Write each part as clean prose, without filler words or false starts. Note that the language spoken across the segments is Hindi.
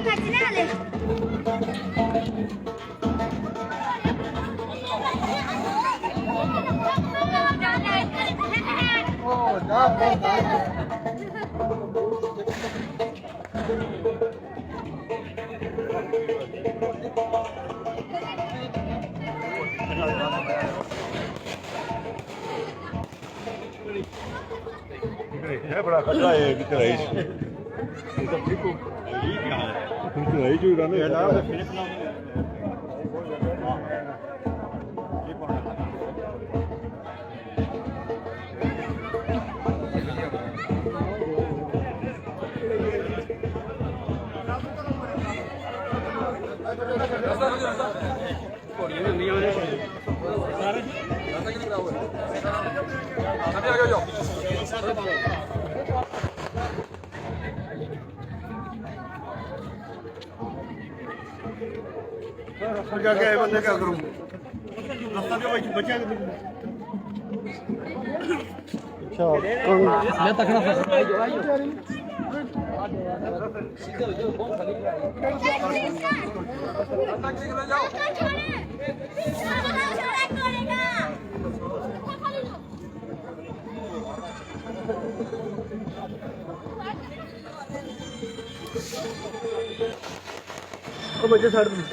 नचने वाले ਇਹ ਬੜਾ ਖੱਟਾ ਹੈ ਕਿ ਤਰਾਈ ਸੀ ਇਹ ਤਾਂ ਬਿਲਕੁਲ ਇਹ ਕੀ ਹਾਲ ਹੈ ਬਿਲਕੁਲ ਇਹ ਜੋ ਰੰਗ ਹੈ ਨਾ ਉਹ ਫਿਰ ਨਾ ਕੋੜੀਆਂ ਹੁੰਦੀਆਂ ਨੇ ਸਾਰੇ ਰਾਤਾ ਕਿਹਨੇ ਕਰਾਓ ਸਾਡੇ ਆ ਜਾਓ सर क्या क्या है बंदे क्या करूँ रास्ता जो बचा अच्छा कौन मैं तकड़ा फंस सीधे हो जाओ बहुत खाली बच्चे साइड में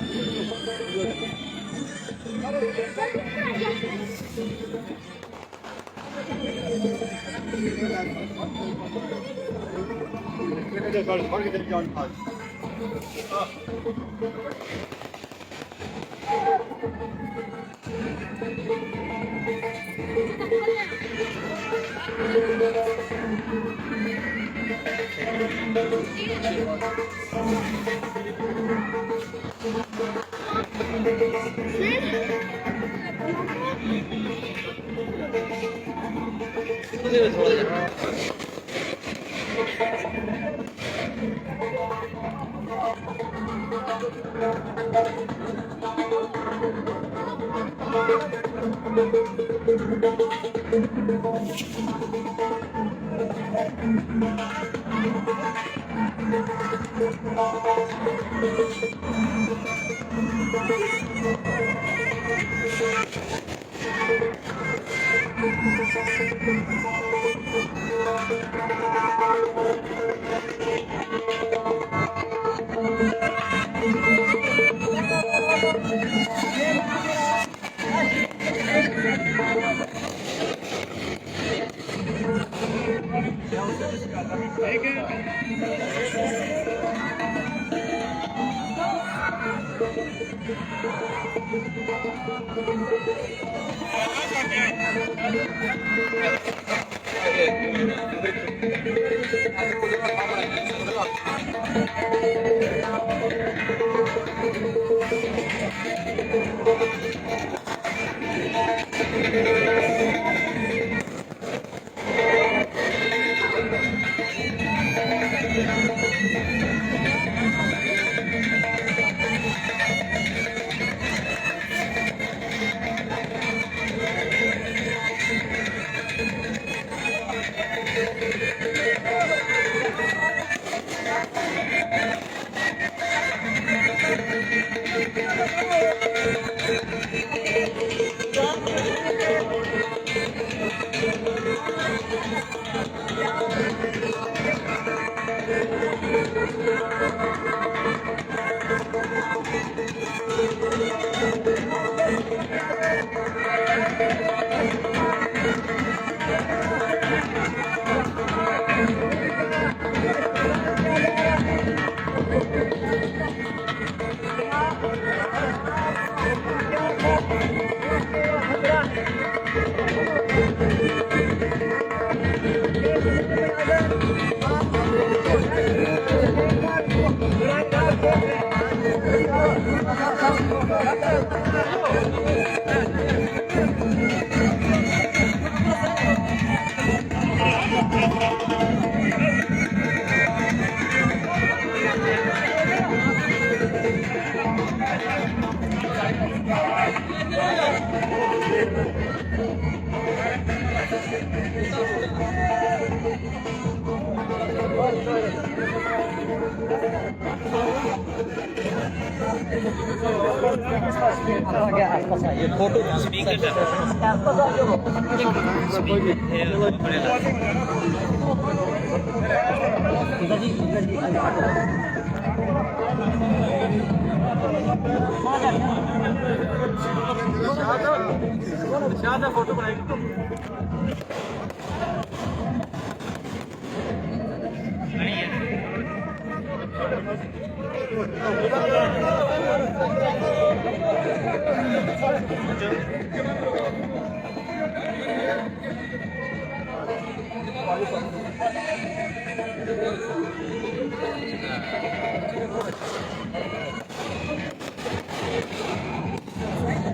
फोटो बनाएगी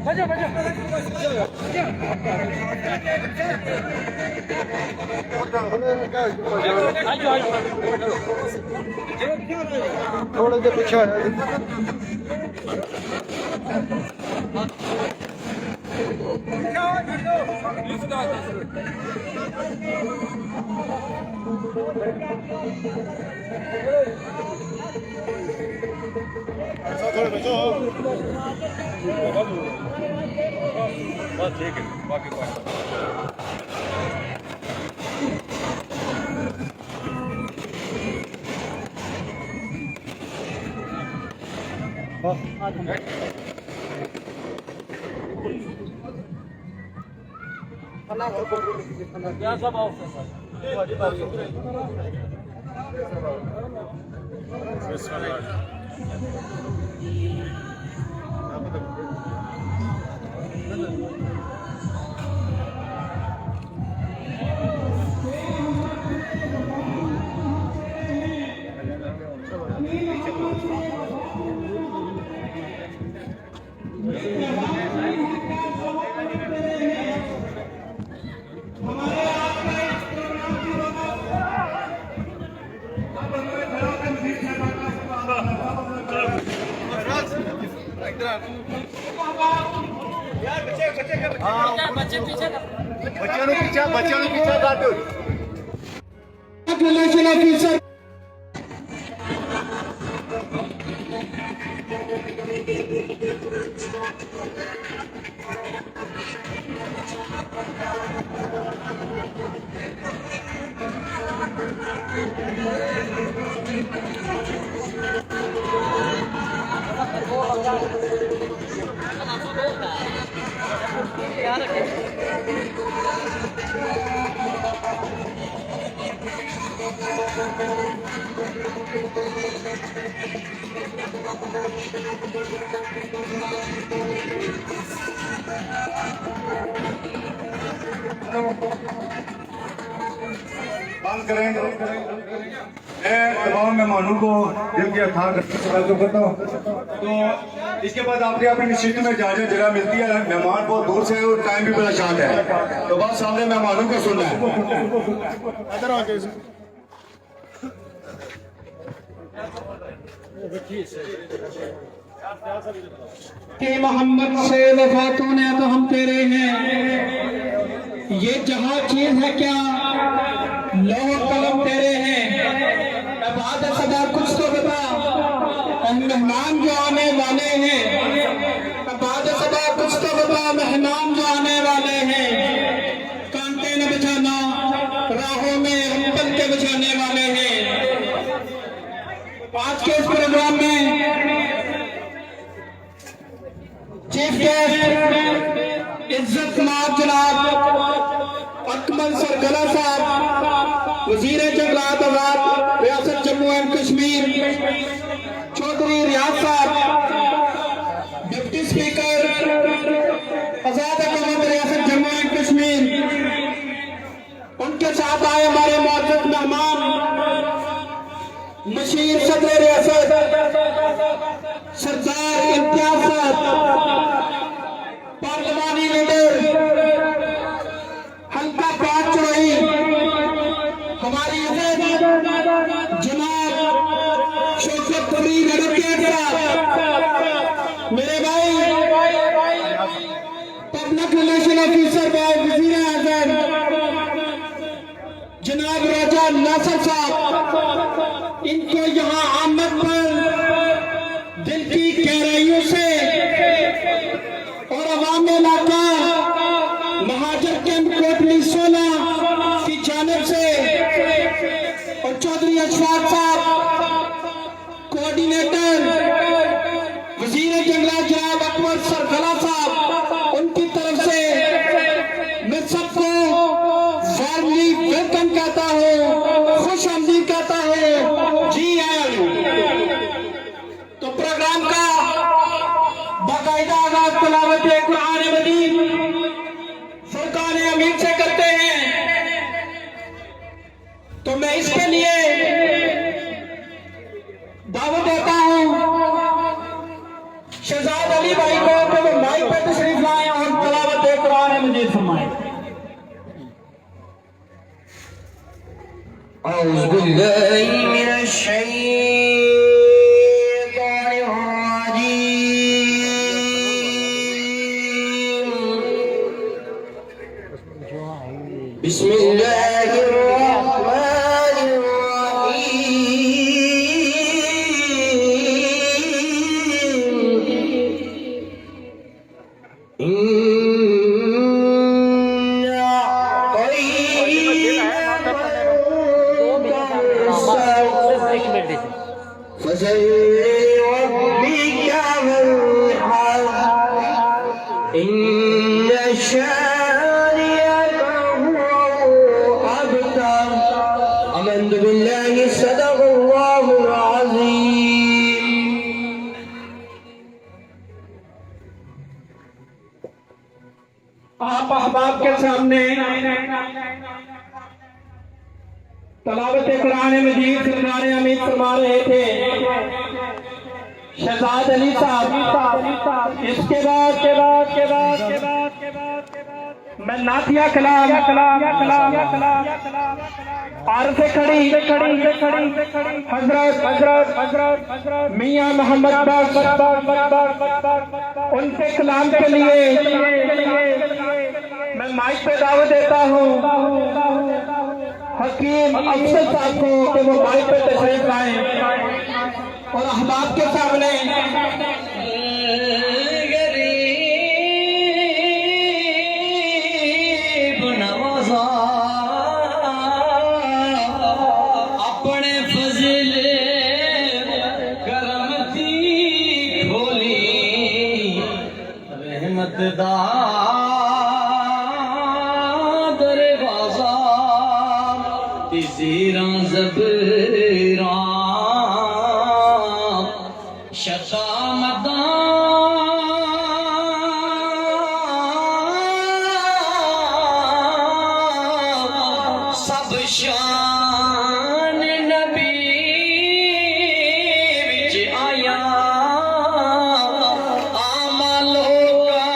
बजा बजा थोड़ा देर पीछे थोड़े बचो बस ठीक है बाकी क्या सब आओ बच्चों पीछे काटो बंद करें। मैं तमाम मेहमानों को दिल के अथाह करता हूँ। तो इसके बाद आपने अपनी सीट में जाने जगह मिलती है। मेहमान बहुत दूर से और टाइम भी बड़ा शांत है, तो बस सामने मेहमानों को सुनना है। कि मोहम्मद से वफा तूने तो हम तेरे हैं, ये जहां चीज है क्या लोह कलम तेरे हैं। अब आधा सदा कुछ तो बता, हम मेहमान जो आने वाले हैं। अब आधा सदा कुछ तो बता, मेहमान जो आने वाले हैं। कांटे न बिछाना राहों में, हम पल के बिछाने वाले हैं। आज के इस प्रोग्राम में चीफ गेस्ट इज्जत जनाब अकमल सरगला साहब, वजीर जंगलात आजाद रियासत जम्मू एंड कश्मीर, चौधरी रियाज साहब, डिप्टी स्पीकर आजाद हुकूमत रियासत जम्मू एंड कश्मीर, उनके साथ आए हमारे मौजूद मेहमान मशीर सदर रियासत सरदार इम्तियाज साहब, पार्लिमानी लीडर हल्का पाक चौधरी, हमारी जनाब शौकत तबरीर एडवोकेट साहब, मेरे भाई पब्लिक रिलेशन ऑफिसर भाई वजीर आजम जनाब राजा नासिर साहब, इनको यहाँ आमद पर दिल जिसकी गहराइयों से और अवाम इलाका महाजर कैंप कोटली 16 की जानिब से और चौधरी अशफाक साहब कोऑर्डिनेटर, वजीर जंगलात जनाब अकबर सरफला साहब, उनकी तरफ से मैं सबको वार्मली वेलकम कहता हूँ, खुश आमदीद कहता हूँ, जी आया। तो प्रोग्राम का बाकायदा आगाज तिलावत कुरान मजीद फुरकान हमीद से करते हैं। तो मैं इसके लिए दावत देता हूं शहजाद अली भाई को कि वो माइक पर तशरीफ लाएं और तिलावत कुरान मजीद फरमाएं। औज़ु बिल्लाहि मिनश आप अहबाब के सामने तलावत कुरान मजीद फुरकान हमीद फरमा रहे थे शहजाद अली साहब। इसके बाद मैं नातिया कलाम आर से खड़ी हजरत मियां मोहम्मद उनके कलाम के लिए मैं माइक पे दावत देता हूँ हकीम अफसर साहब को कि वो माइक पे तशरीफ लाएं और अहबाब के सामने अपने फजल करम दी खोली रहमत दा दरवाजा तीसरा ज़बरा शतामदा सब शान नबी विच आया आमलों का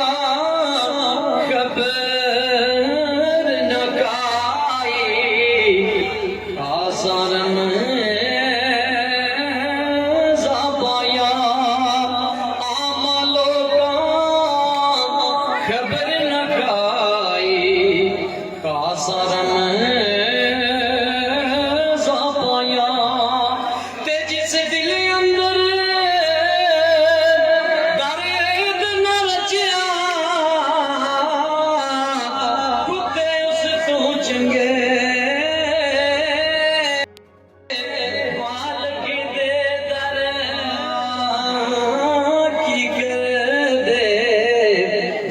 खबर न काई आसरम ज़बाया आमलों का खबर न काई आसरम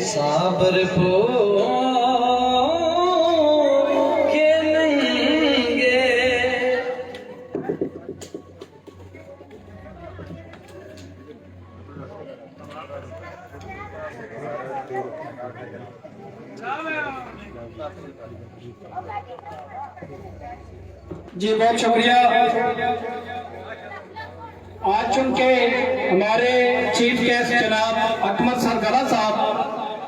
साबर को के नंगे जी बहुत शुक्रिया। आज चूंकि हमारे चीफ गेस्ट जनाब अकबर सरफला साहब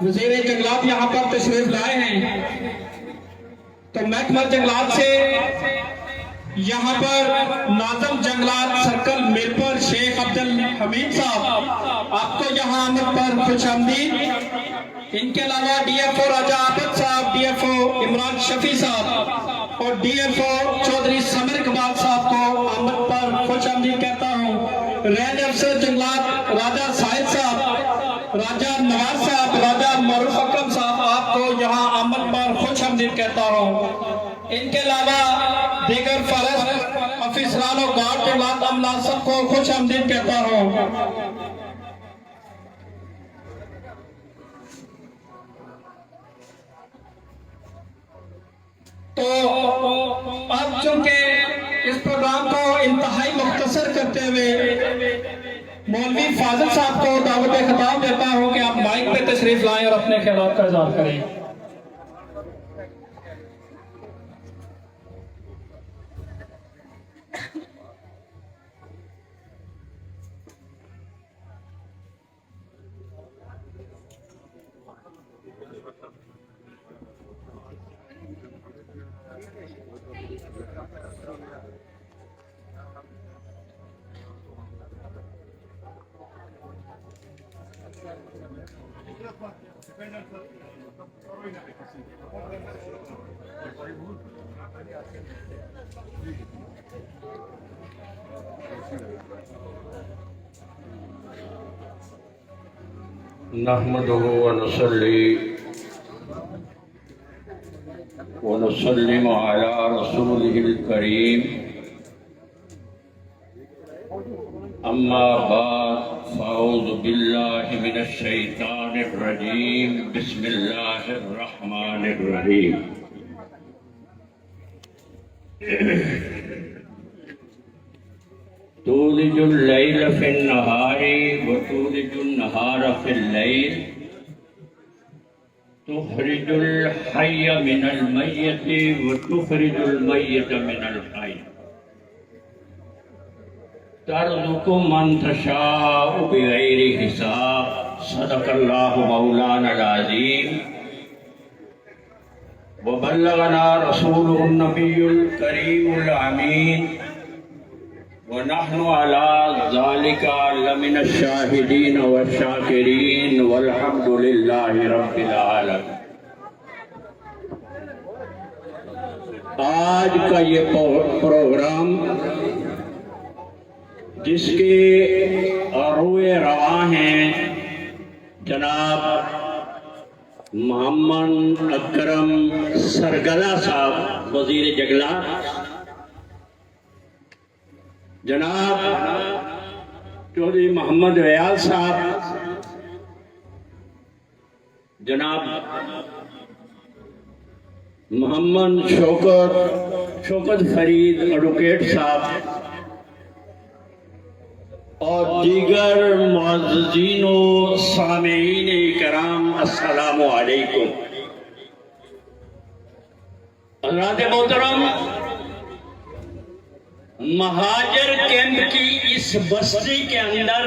वजीर जंगलात यहाँ पर तशरीफ लाए हैं, तो महकमा जंगलात से यहाँ पर नाज़म जंगलात सर्कल मीरपुर शेख अब्दुल हमीद साहब आपको यहाँ आमद पर खुशामदीद। इनके अलावा DFO राजा आबद साहब, DFO इमरान शफी साहब और DFO चौधरी समर इकबाल साहब को आमद पर खुशामदीद कहता हूँ। रैन अफसर जंगलात राजा साहिद साहब, राजा नवाज साहब, राजा मरूफ अकरम साहब, आपको यहाँ आमद पर खुश आमदीद कहता हूँ। इनके अलावा दीगर फॉरेस्ट अफसरान और गार्ड जंगलात अमला सबको खुश आमदीद कहता हूँ। तो अब चूंकि इस प्रोग्राम को इंतहाई मुख्तसर करते हुए मौलवी फाजिल साहब को दावत खिताब देता हूं कि आप माइक पे तशरीफ लाएं और अपने ख्यालात का इज़हार करें। नहमदुहु व नुसल्ली व नुसल्लिमु अला रसूलिहिल करीम, अम्मा बाद फ़अऊज़ु बिल्लाहि मिनश शैतानिर रजीम, बिस्मिल्लाहिर रहमानिर रहीम। तूलिजुल लैल फिन नहारी व तूलिजुन नहार फिल लैल, तुखरिजुल हय्य मिनल मय्यति व तुखरिजुल मय्यत मिनल हय्य, तर्ज़ुक़ु मन तशाअ बिग़ैरि हिसाब। सदक़ल्लाहु मौलानल अज़ीम व बल्लगना रसूलुहुन नबियुल करीमुल अमीन व नहनु अला ज़ालिका लमिनश शाहिदीन व शाकिरीन वल्हम्दुलिल्लाहि रब्बिल आलमीन। आज का ये प्रोग्राम जिसके अरूए रवा हैं जनाब मोहम्मद अकरम सरगला साहब वजीर जंगलात, जनाब चौधरी मोहम्मद वयाल साहब, जनाब मोहम्मद शौकत फरीद एडवोकेट साहब और दीगर मुअज़्ज़िज़ीन व सामीईन इकराम, अस्सलामु अलैकुम। हज़रात मोहतरम, महाजर कैंप की इस बस्ती के अंदर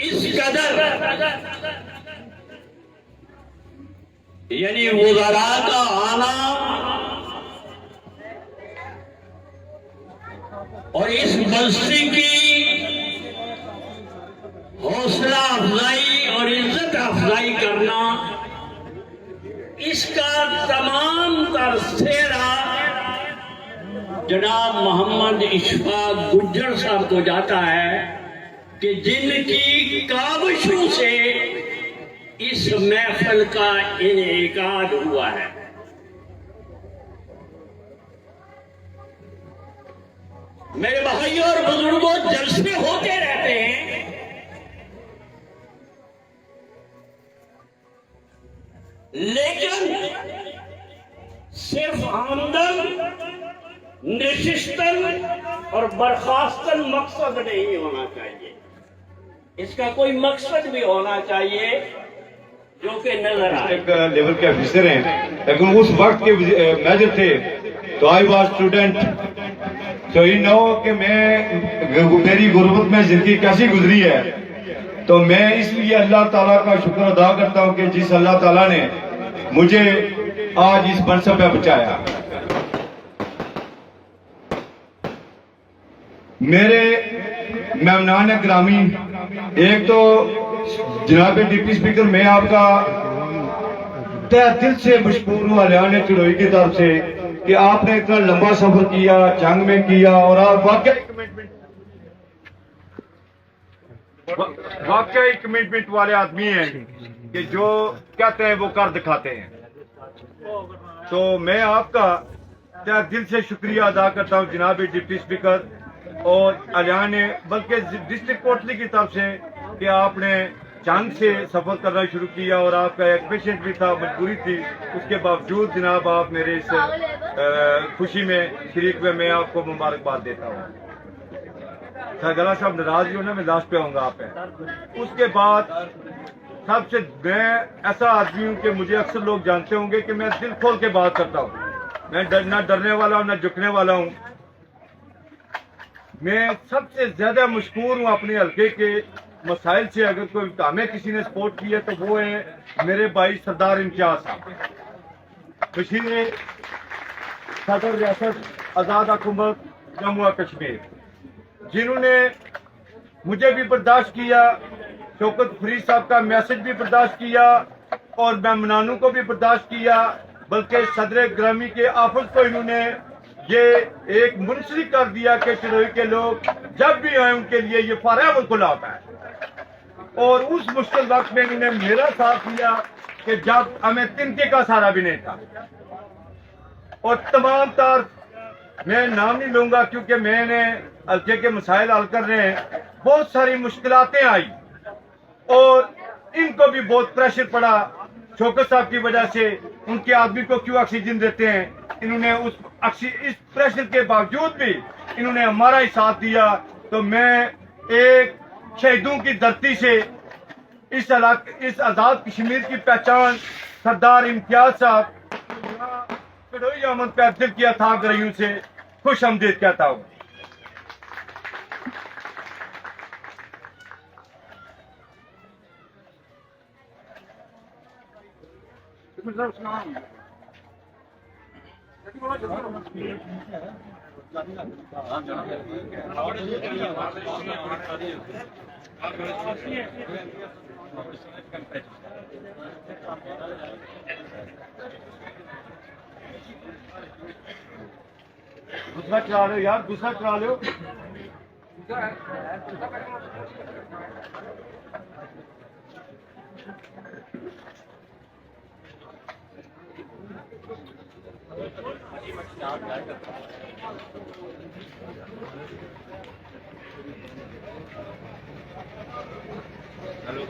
इस कदर यानी वज़रा का आना और इस बस्ती की हौसला अफजाई और इज्जत अफजाई करना, इसका तमाम तर सेहरा जनाब मोहम्मद इशफाक गुज्जर साहब को जाता है कि जिनकी काविशों से इस महफिल का इनेकाद हुआ है। मेरे भाइयों और बुजुर्गों, जलसे होते रहते हैं, लेकिन सिर्फ आमदन, नशिस्तन और बर्खास्तन मकसद नहीं होना चाहिए। इसका कोई मकसद भी होना चाहिए जो कि नजर आए। एक लेवल के ऑफिसर हैं, लेकिन उस वक्त के मेजर थे, तो आई वाज स्टूडेंट, तो यू नो कि मेरी गुर्बत में जिंदगी कैसी गुजरी है। तो मैं इसलिए अल्लाह ताला का शुक्र अदा करता हूं कि जिस अल्लाह ताला ने मुझे आज इस मनसब पे पहुंचाया। मेरे मेहमान ग्रामी, एक तो जनाब डिप्टी स्पीकर, मैं आपका तहे दिल से मशकूर हूँ हरियाणा चुड़ोई की तरफ से कि आपने इतना लंबा सफर किया, जंग में किया, और आप वाकई कमिटमेंट वाले आदमी हैं कि जो कहते हैं वो कर दिखाते हैं। तो मैं आपका क्या दिल से शुक्रिया अदा करता हूँ जनाब डिप्टी स्पीकर और अलियान ने, बल्कि डिस्ट्रिक्ट कोटली की तरफ से, कि आपने जंग से सफर करना शुरू किया और आपका एक पेशेंट भी था, मजबूरी थी, उसके बावजूद जनाब आप मेरे इस खुशी में शरीक में मैं आपको मुबारकबाद देता हूँ। सरगला साहब नाराज हो ना, मैं लास्ट पे आऊंगा आप पे। उसके बाद सबसे मैं ऐसा आदमी हूँ कि मुझे अक्सर लोग जानते होंगे कि मैं दिल खोल के बात करता हूँ, मैं ना डरने वाला हूँ ना झुकने वाला हूँ। मैं सबसे ज्यादा मशहूर हूँ अपने हल्के के मसाइल से। अगर कोई हमें किसी ने सपोर्ट किया तो वो है मेरे भाई सरदार इम्तियाज साहब, बशीर सदर रियासत आजाद हुकूमत जम्मू और कश्मीर, जिन्होंने मुझे भी बर्दाश्त किया, शौकत फरीद साहब का मैसेज भी बर्दाश्त किया और मेमनानों को भी बर्दाश्त किया, बल्कि सदर ग्रामी के ऑफिस को इन्होंने ये एक मुंसलिक कर दिया कि चढ़ोई के लोग जब भी आए उनके लिए ये फॉरएवर खुला होता है। और उस मुश्किल वक्त में इन्होंने मेरा साथ दिया कि जब हमें तिनके का सहारा भी नहीं था। और तमाम तार मैं नाम नहीं लूंगा क्योंकि मैंने हल्के के मसाइल हल कर रहे हैं, बहुत सारी मुश्किलातें आई और इनको भी बहुत प्रेशर पड़ा शौकत साहब की वजह से। उनके आदमी को क्यों ऑक्सीजन देते हैं, इन्होंने इस प्रेशर के बावजूद भी इन्होंने हमारा ही साथ दिया। तो मैं एक शहीदों की धरती से इस आजाद कश्मीर की पहचान सरदार इम्तियाज साहब कड़ोई अहमद पे दिल किया था गरीबों से खुश आमदीद कहता हूँ। दूसरा चला लो यार, दूसरा चला लो। हेलो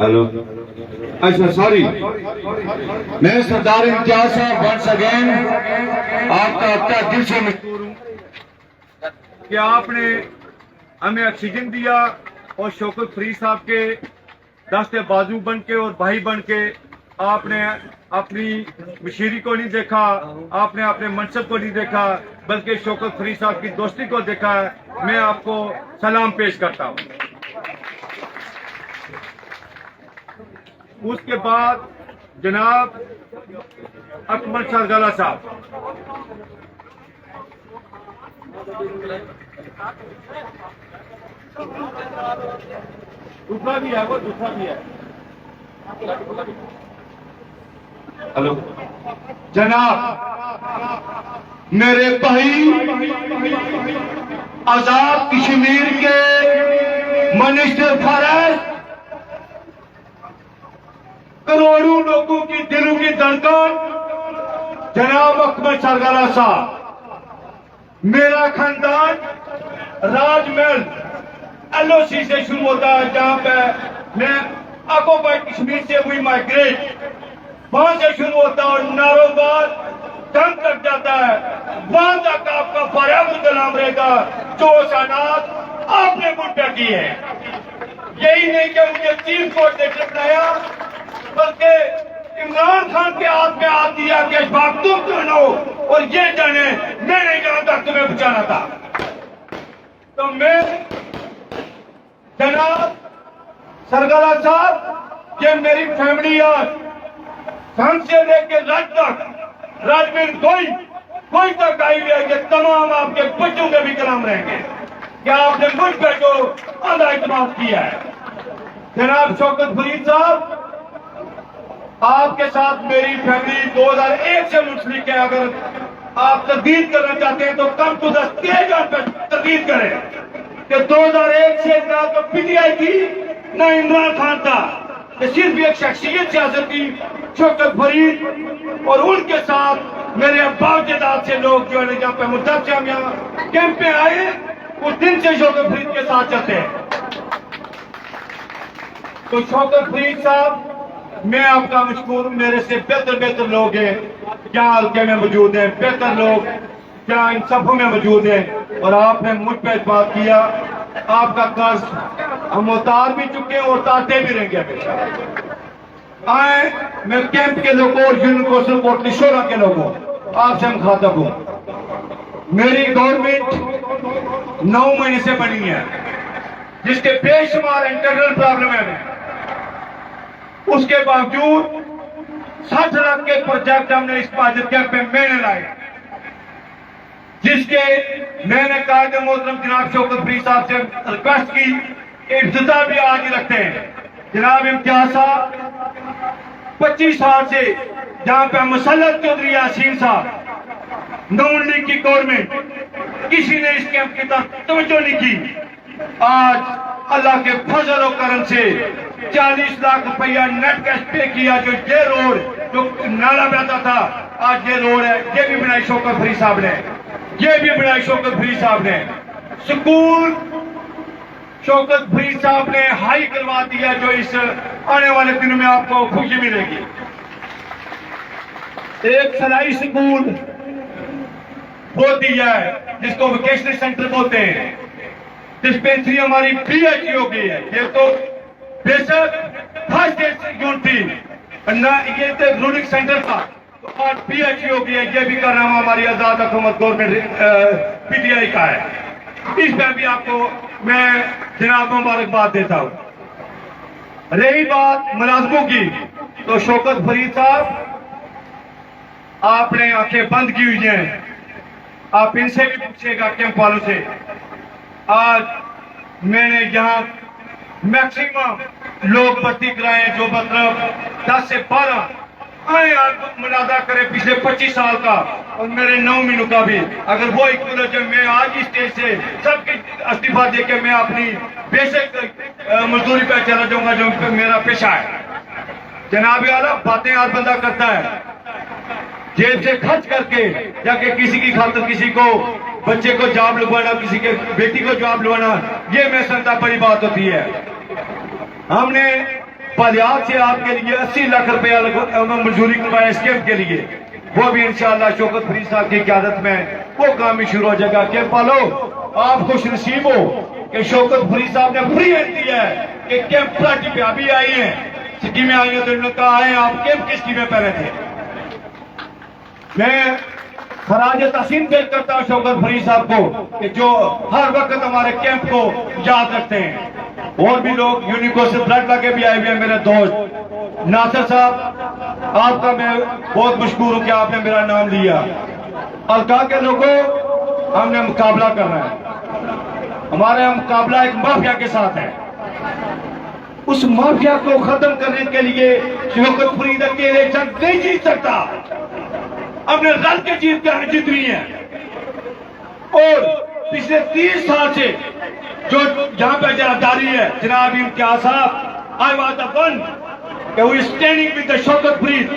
हेलो, अच्छा सॉरी, मैं सरदार इम्तियाज साहब वंस अगेन आपका दिल से मशहूर हूँ कि आपने हमें ऑक्सीजन दिया और शौकत फरीद साहब के दस्ते बाजू बन के और भाई बन के आपने अपनी मशीरी को नहीं देखा, आपने अपने मनसब को नहीं देखा, बल्कि शौकत फरीद साहब की दोस्ती को देखा है। मैं आपको सलाम पेश करता हूँ। उसके बाद जनाब अकबर सरगला साहब, दूसरा भी है, वो दूसरा भी है। हेलो जनाब, मेरे भाई आजाद कश्मीर के मिनिस्टर फॉरेस्ट, करोड़ों लोगों की दिलों की धड़कन जनाब अकबर सरगला साहब। मेरा खानदान राजमहल LOC से शुरू होता है, जहां पे मैं ऑक्युपाइड कश्मीर से हुई माइग्रेट, वहां से शुरू होता है और नारोबार जंग तक जाता है। वहां तक आपका फॉरएवर गुलाम रहेगा जो सानात आपने मुद्दा की है। यही नहीं कि मुझे चीफ कोऑर्डिनेटर बनाया, बल्कि इमरान खान के हाथ में हाथ दिया कि अशफाक तुम जानो और ये जाने मैं नहीं जानता तुम्हें बचाना था। तो मैं जनाब सरगला साहब, ये मेरी फैमिली आज संघ से लेकर राज्य तक, राज्य में कोई तक आई है कि तमाम आपके बच्चों के भी कलाम रहेंगे क्या आपने मुझ पर जो आधा इतमाद किया है। जनाब शौकत फरीद साहब, आपके साथ मेरी फैमिली 2001 से मुंसलिक है। अगर आप तस्दीक करना चाहते हैं तो कम टू द स्टेज पर तस्दीक करें कि 2001 से ना तो पीटीआई थी ना इमरान खान था, ये सिर्फ एक शख्सियत सियासत की शौकत फरीद, और उनके साथ मेरे बावजदाद से लोग जो है जहाँ पे मुद्दा से हम यहाँ कैंप में आए उस दिन से शौकत फरीद के साथ चलते हैं। तो शौकत फरीद साहब, मैं आपका मशकूर हूं। मेरे से बेहतर लोग हैं क्या हल्के में मौजूद हैं, बेहतर लोग क्या इन सफों में मौजूद हैं, और आपने मुझ पर इत्मीनान किया। आपका कर्ज हम उतार भी चुके हैं और उतारते भी रहेंगे हमेशा। आए मैं कैंप के लोगों और यूनियन कौंसिल कोटली शोरा के लोगों आपसे हम खातब हूं। मेरी गवर्नमेंट 9 महीने से बनी है, जिसके बेशुमार इंटरनल प्रॉब्लम है। उसके बावजूद 60 लाख के प्रोजेक्ट हमने इस बाजत कैंप में मैंने लाए, जिसके मैंने कायदे मोहतरम जनाब शौकत फरीद साहब से रिक्वेस्ट की कि इब्तिदा भी आज ही रखते हैं। जनाब इम्तियाज साहब 25 साल से जहां पे मुसल्लत चौधरी यासीन साहब, नून लीग की गवर्नमेंट, किसी ने इस कैंप की तरफ तवज्जो नहीं की। आज अल्लाह के फजल और करम से 40 लाख रुपया नेट कैश पे किया। जो ये रोड जो नाला बहता था, आज ये रोड है, ये भी बनाई शौकत फरीद साहब ने, ये भी बनाई शौकत फरीद साहब ने। स्कूल शौकत फरीद साहब ने हाई करवा दिया, जो इस आने वाले दिनों में आपको खुशी मिलेगी। एक सलाई स्कूल वो दिया है जिसको वोकेशनल सेंटर बोलते हैं। डिस्पेंसरी हमारी पीएचई हो गई है। ये तो बेशक फर्स्ट यूनिट थी ना, ये तो रूलिंग सेंटर था, तो आज पीएचई हो गई है। ये भी का नाम हमारी आजाद हुकूमत गवर्नमेंट पीटीआई का है। इस पर भी आपको मैं जनाब मुबारकबाद देता हूं। रही बात मुलाजमों की, तो शौकत फरीद साहब आपने आंखें बंद की हुई हैं, आप इनसे भी पूछिएगा कैंप वालों से। आज मैंने यहाँ मैक्सिमम लोग भर्ती कराए जो मतलब 10 से 12 आए, आप मुलाजा करें पिछले 25 साल का और मेरे 9 महीनों का भी। अगर वो इक्वल जब मैं आज इस स्टेज से सबके इस्तीफा दे के मैं अपनी बेसिक मजदूरी पर चला जाऊंगा जो मेरा पेशा है। जनाब आला बातें आज बंदा करता है, जेब से खर्च करके जाके किसी की खातिर किसी को बच्चे को जॉब लगवाना, किसी के बेटी को जॉब लगवाना, ये मैं समझता बड़ी बात होती है। हमने पलियात से आपके लिए 80 लाख रुपया मंजूरी करवाया इस कैंप के लिए, वो भी इंशाअल्लाह शौकत फरीद साहब की क़यादत में वो काम भी शुरू हो जाएगा। कैंप वालों, आप खुश नसीब हो कि शौकत फरीद साहब ने फ्री हैंड दिया है कि कैंप पार्टी पे अभी आई है, स्कीमें आई हैं, तो इन्होंने कहा है आप कैंप की स्कीमें पह रहे थे। मैं खराज तहसीन पेश करता हूं शौकत फरीद साहब को कि जो हर वक्त हमारे कैंप को याद रखते हैं। और भी लोग यूनिको से ब्लड लगे भी आए हुए हैं, मेरे दोस्त नासिर साहब, आपका मैं बहुत मशहूर हूं कि आपने मेरा नाम लिया। अलका के लोगों, हमने मुकाबला करना है, हमारा मुकाबला एक माफिया के साथ है। उस माफिया को खत्म करने के लिए शौकत फरीद अकेले जंग नहीं जीत सकता, हमने रल के जीतनी है। और पिछले 30 साल से जो जहां पर जरादारी है, जनाब इम्तियाज साहब, I was the one who standing with the Shaukat Farid,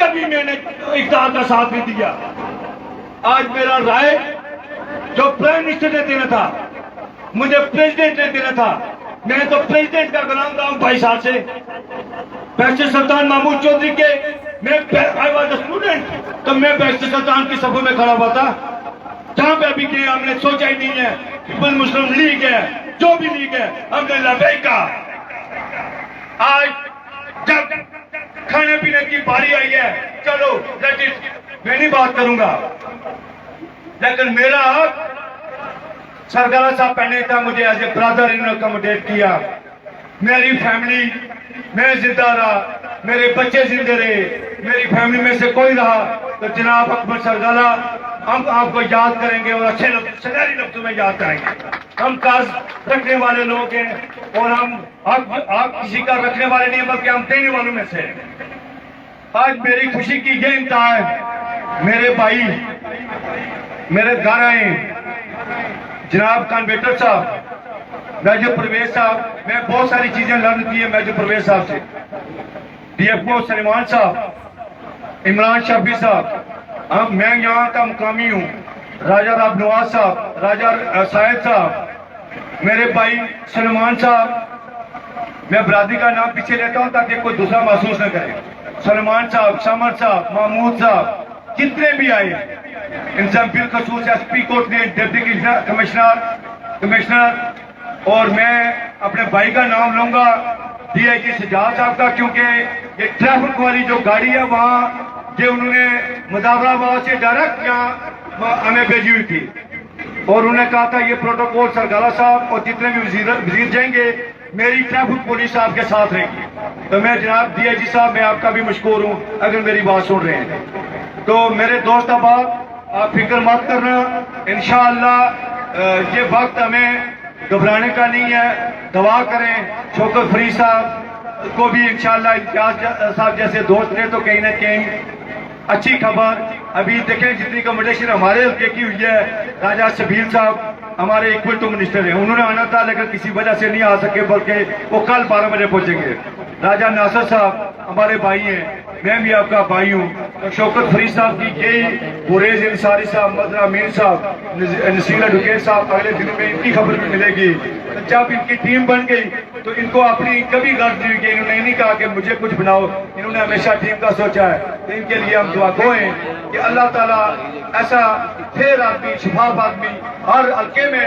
कभी मैंने इक़्तिदार का साथ नहीं दिया। आज मेरा राय जो प्राइम मिनिस्टर ने देना था, मुझे प्रेसिडेंट ने देना था, मैंने तो प्रेसिडेंट का गुलाम था 22 साल से। बैरिस्टर सुल्तान महमूद चौधरी के मैं आई वाज द स्टूडेंट, तो मैं बैरिस्टर सुल्तान की सफों में खड़ा हुआ था। जहां पे अभी गए हमने सोचा ही नहीं है, पीपल मुस्लिम लीग है, जो भी लीग है, हमने लबैक का। आज जब खाने पीने की बारी आई है, चलो लेट इट, मैं नहीं बात करूंगा। लेकिन मेरा हक सरगला साहब पहने था, मुझे एज ए ब्रदर इन्होंने अकोमोडेट किया। मेरी फैमिली, मैं जिंदा रहा, मेरे बच्चे जिंदे रहे, मेरी फैमिली में से कोई रहा तो जनाब अकबर सरगला हम आपको याद करेंगे और अच्छे शहरी लफ्जों में याद करेंगे। हम काज रखने वाले लोग हैं और हम आप किसी का रखने वाले नहीं बल्कि हम देने वालों में से। आज मेरी खुशी की ये इंतहा है, मेरे भाई मेरे घर आए, जनाब कन्वेटर साहब, मेजर परवेज साहब, मैं बहुत सारी चीजें लर्न की है मेजर परवेज साहब से, DFO सलमान साहब, इमरान शफी साहब, मैं यहाँ का मुकामी हूँ, राजा राब नवाज साहब, राजा साहिद साहब, मेरे भाई सलमान साहब, मैं बरादरी का नाम पीछे लेता हूँ ताकि कोई दूसरा महसूस न करे, सलमान साहब, समर साहब, महमूद साहब, जितने भी आए इनसे बिलखसूस SP कोर्ट ने डिप्टी कमिश्नर, और मैं अपने भाई का नाम लूंगा DIG सजाद साहब का, क्योंकि ये ट्रैफिक वाली जो गाड़ी है वहाँ ये उन्होंने मुजाफराबाद से डायरेक्ट यहाँ हमें भेजी हुई थी और उन्होंने कहा था ये प्रोटोकॉल सरगला साहब और जितने भी वजीर जाएंगे मेरी ट्रैफिक पुलिस आपके साथ रहेगी। तो मैं जनाब DIG साहब मैं आपका भी मशकूर हूँ अगर मेरी बात सुन रहे हैं। तो मेरे दोस्त अहबाब आप फिक्र मत करना, इंशाअल्लाह ये वक्त हमें घबराने का नहीं है। दुआ करें शौकत फरीद साहब को भी इंशाअल्लाह इम्तियाज साहब जैसे दोस्त थे तो कहीं ना कहीं अच्छी खबर। अभी देखें जितनी कॉम्पिटिशन हमारे हल्के की हुई है, राजा शबीर साहब हमारे इक्वल टू मिनिस्टर हैं, उन्होंने आना था लेकिन किसी वजह से नहीं आ सके, बल्कि वो कल 12 बजे पहुंचेंगे। राजा नासिर साहब हमारे भाई हैं, मैं भी आपका भाई हूँ। तो शौकत फरीद साहब की यही गुरेज अंसारी साहब, मदरा अमीन साहब, नसीर एडवोकेट साहब अगले दिन में इनकी खबर भी मिलेगी। जब इनकी टीम बन गई तो इनको अपनी कभी गर्ज नहीं की, इन्होंने नहीं कहा कि मुझे कुछ बनाओ, इन्होंने हमेशा टीम का सोचा है। तो इनके लिए हम दुआ हैं कि अल्लाह ताला ऐसा फिर आदमी शफाफ आदमी हर हल्के में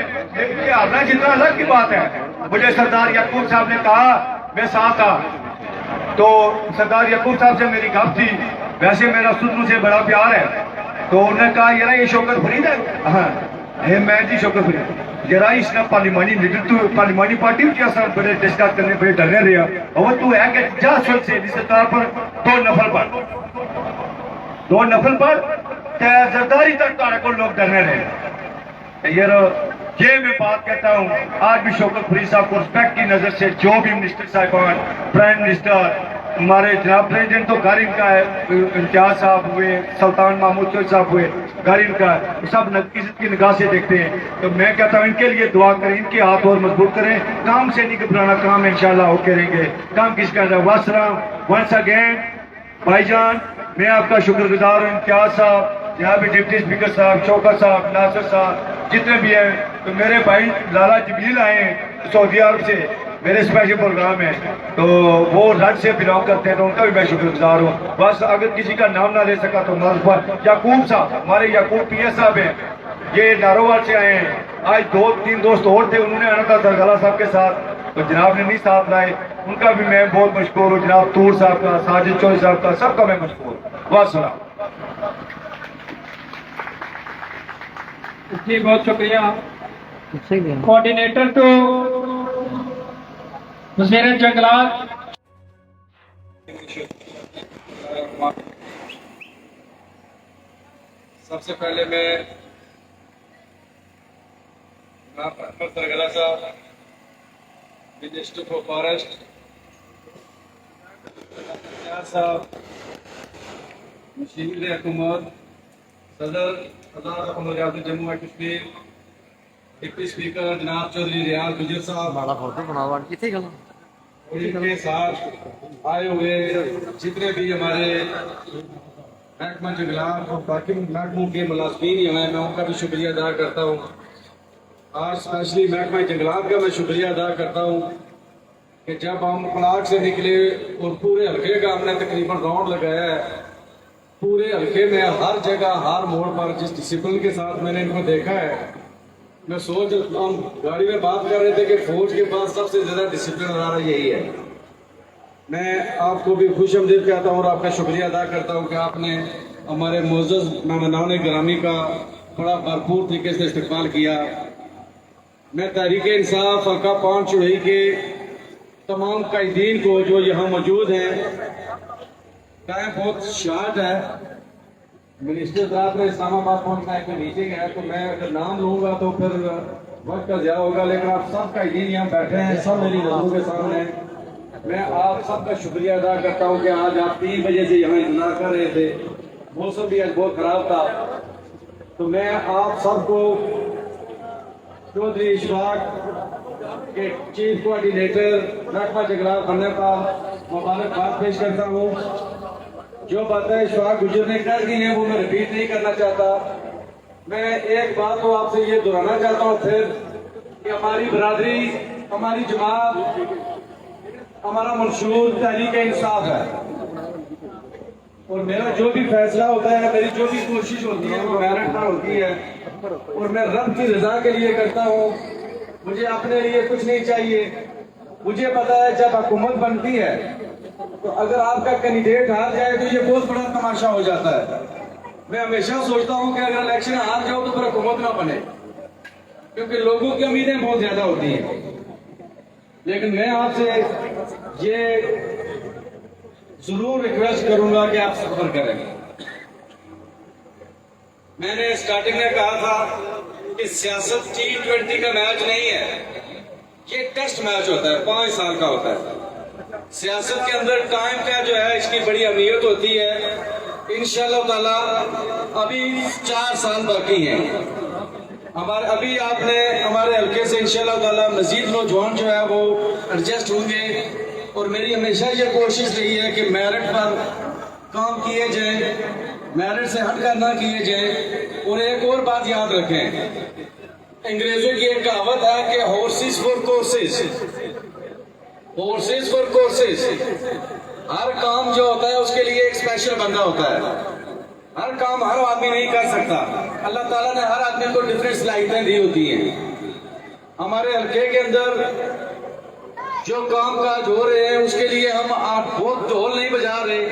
हारना जितना अलग की बात है। मुझे सरदार याकूब साहब ने कहा मैं साथ था, तो सरदार याकूब साहब से मेरी गप थी, वैसे मेरा सुन्नू से बड़ा प्यार है, तो उन्होंने कहा यार ये शौकत फरीद है, हाँ मैं जी शौकत फरीद, जरा इसने पार्लिमानी लीडर तू पार्लिमानी पार्टी क्या सर बड़े डिस्कस करने बड़े डरने रहा और तू है कि जा से सरकार पर 2 नफल पर जरदारी तक तारे को लोग डरने रहे। ये मैं बात कहता हूँ, आज भी शौकत फरीद साहब को रिस्पेक्ट की नजर से जो भी मिनिस्टर साहिबान, प्राइम मिनिस्टर, हमारे जनाब प्रेसिडेंट तो घर इनका है, इम्तियाज साहब हुए, सुल्तान महमूद साहब हुए, घर इनका है, सब इज्जत की निगाह से देखते हैं। तो मैं कहता हूँ इनके लिए दुआ करें, इनके हाथ और मजबूत करें, काम से नहीं घबराना, काम इंशाल्लाह होके रहेंगे। काम किसका है? वसलाम वंस अगेन भाईजान, मैं आपका शुक्रगुजार हूँ। इम्तियाज साहब, यहाँ पे डिप्टी स्पीकर साहब, शौकत साहब, नासिर साहब जितने भी हैं, तो मेरे भाई लाला जमील आए हैं सऊदी अरब से, मेरे स्पेशल प्रोग्राम है, तो वो रज से बिलोंग करते हैं, तो उनका भी मैं शुक्रगुजार हूँ। बस अगर किसी का नाम ना ले सका तो याकूब साहब, हमारे याकूब PS साहब हैं, ये नारोवाल से आए हैं। आज 2-3 दोस्त और थे, उन्होंने आना था सरगला साहब के साथ, तो जनाब ने नहीं साथ लाए, उनका भी मैं बहुत मशकूर हूँ। जनाब तूर साहब का, साजिद चौधरी साहब का, सबका मैं मशकूर। वासलाम। जी बहुत शुक्रिया कोऑर्डिनेटर तो वज़ीर जंगलात। सबसे पहले मैं अहमद सरगला साहब, मिनिस्टर फॉर फॉरेस्ट साहब, मशीर हुकूमत, सदर Jammu and Kashmir, deputy speaker जनाब चौधरी रियाज गुजर साहब, और इनके साथ आए हुए जितने भी हमारे महकमा जंगलात और बाकी महकमों के मुलाजमीन हैं, मैं उनका भी शुक्रिया अदा करता हूँ। आज स्पेशली महकमा जंगलात का मैं शुक्रिया अदा करता हूँ कि जब हम प्लाट से निकले और पूरे हल्के का हमने तकरीबन राउंड लगाया है, पूरे हल्के में हर जगह हर मोड़ पर जिस डिसिप्लिन के साथ मैंने इनको देखा है, मैं सोच हम गाड़ी में बात कर रहे थे कि फौज के पास सबसे ज्यादा डिसिप्लिन हमारा यही है। मैं आपको भी खुश आमदीद कहता हूँ और आपका शुक्रिया अदा करता हूँ कि आपने हमारे मोअज़्ज़ज़ मेहमानान गिरामी का बड़ा भरपूर तरीके से इस्तेमाल किया। मैं तहरीक इंसाफ हल्का पान चुड़ई के तमाम कायदीन को जो यहाँ मौजूद हैं, टाइम बहुत शार्ट है, मिनिस्टर साहब ने इस्लामाबाद पहुंचना है, नीचे गया, तो मैं अगर नाम लूँगा तो फिर वक्त का ज़्यादा होगा। लेकिन आप सब कायदीन यहाँ बैठे हैं, सब मेरी नजरों के सामने। मैं आप सबका शुक्रिया अदा करता हूँ कि आज आप 3 बजे से यहाँ इंतजार कर रहे थे, मौसम भी आज बहुत ख़राब था। तो मैं आप सबको चौधरी इशफाक के चीफ कोऑर्डिनेटर महकमा जंगलात बनने का मुबारकबाद पेश करता हूँ। जो बातें इशफाक गुजर ने कर दी हैं वो मैं रिपीट नहीं करना चाहता। मैं एक बात तो आपसे ये दोहराना चाहता हूँ फिर कि हमारी बरादरी, हमारी जमात, हमारा मंशूर तहरीक इंसाफ है और मेरा जो भी फैसला होता है, मेरी जो भी कोशिश होती है वो मेरिट पर होती है और मैं रब की रजा के लिए करता हूँ। मुझे अपने लिए कुछ नहीं चाहिए। मुझे पता है जब हुकूमत बनती है तो अगर आपका कैंडिडेट हार जाए तो ये बहुत बड़ा तमाशा हो जाता है। मैं हमेशा सोचता हूँ कि अगर इलेक्शन हार जाओ तो फिर हुकूमत ना बने, क्योंकि लोगों की उम्मीदें बहुत ज्यादा होती हैं। लेकिन मैं आपसे ये जरूर रिक्वेस्ट करूंगा कि आप सफर करें। मैंने स्टार्टिंग में कहा था कि सियासत T20 का मैच नहीं है, ये टेस्ट मैच होता है, 5 साल का होता है। सियासत के अंदर टाइम का जो है इसकी बड़ी अहमियत होती है। इंशाअल्लाह ताला अभी 4 साल बाकी हैं हमारे। अभी आपने हमारे हल्के से इंशाअल्लाह ताला मजीद नौजवान जो है वो एडजस्ट होंगे और मेरी हमेशा ये कोशिश रही है कि मेरिट पर काम किए जाए, मेरिट से हटकर ना किए जाए। और एक और बात याद रखें, अंग्रेजों की एक कहावत है कि horses for courses, horses for courses. हर काम जो होता है उसके लिए एक स्पेशल बंदा होता है। हर काम हर आदमी नहीं कर सकता। अल्लाह ताला ने हर आदमी को डिफरेंट सलाहियतें दी होती हैं। हमारे हल्के के अंदर जो काम काज हो रहे हैं उसके लिए हम बहुत ढोल नहीं बजा रहे।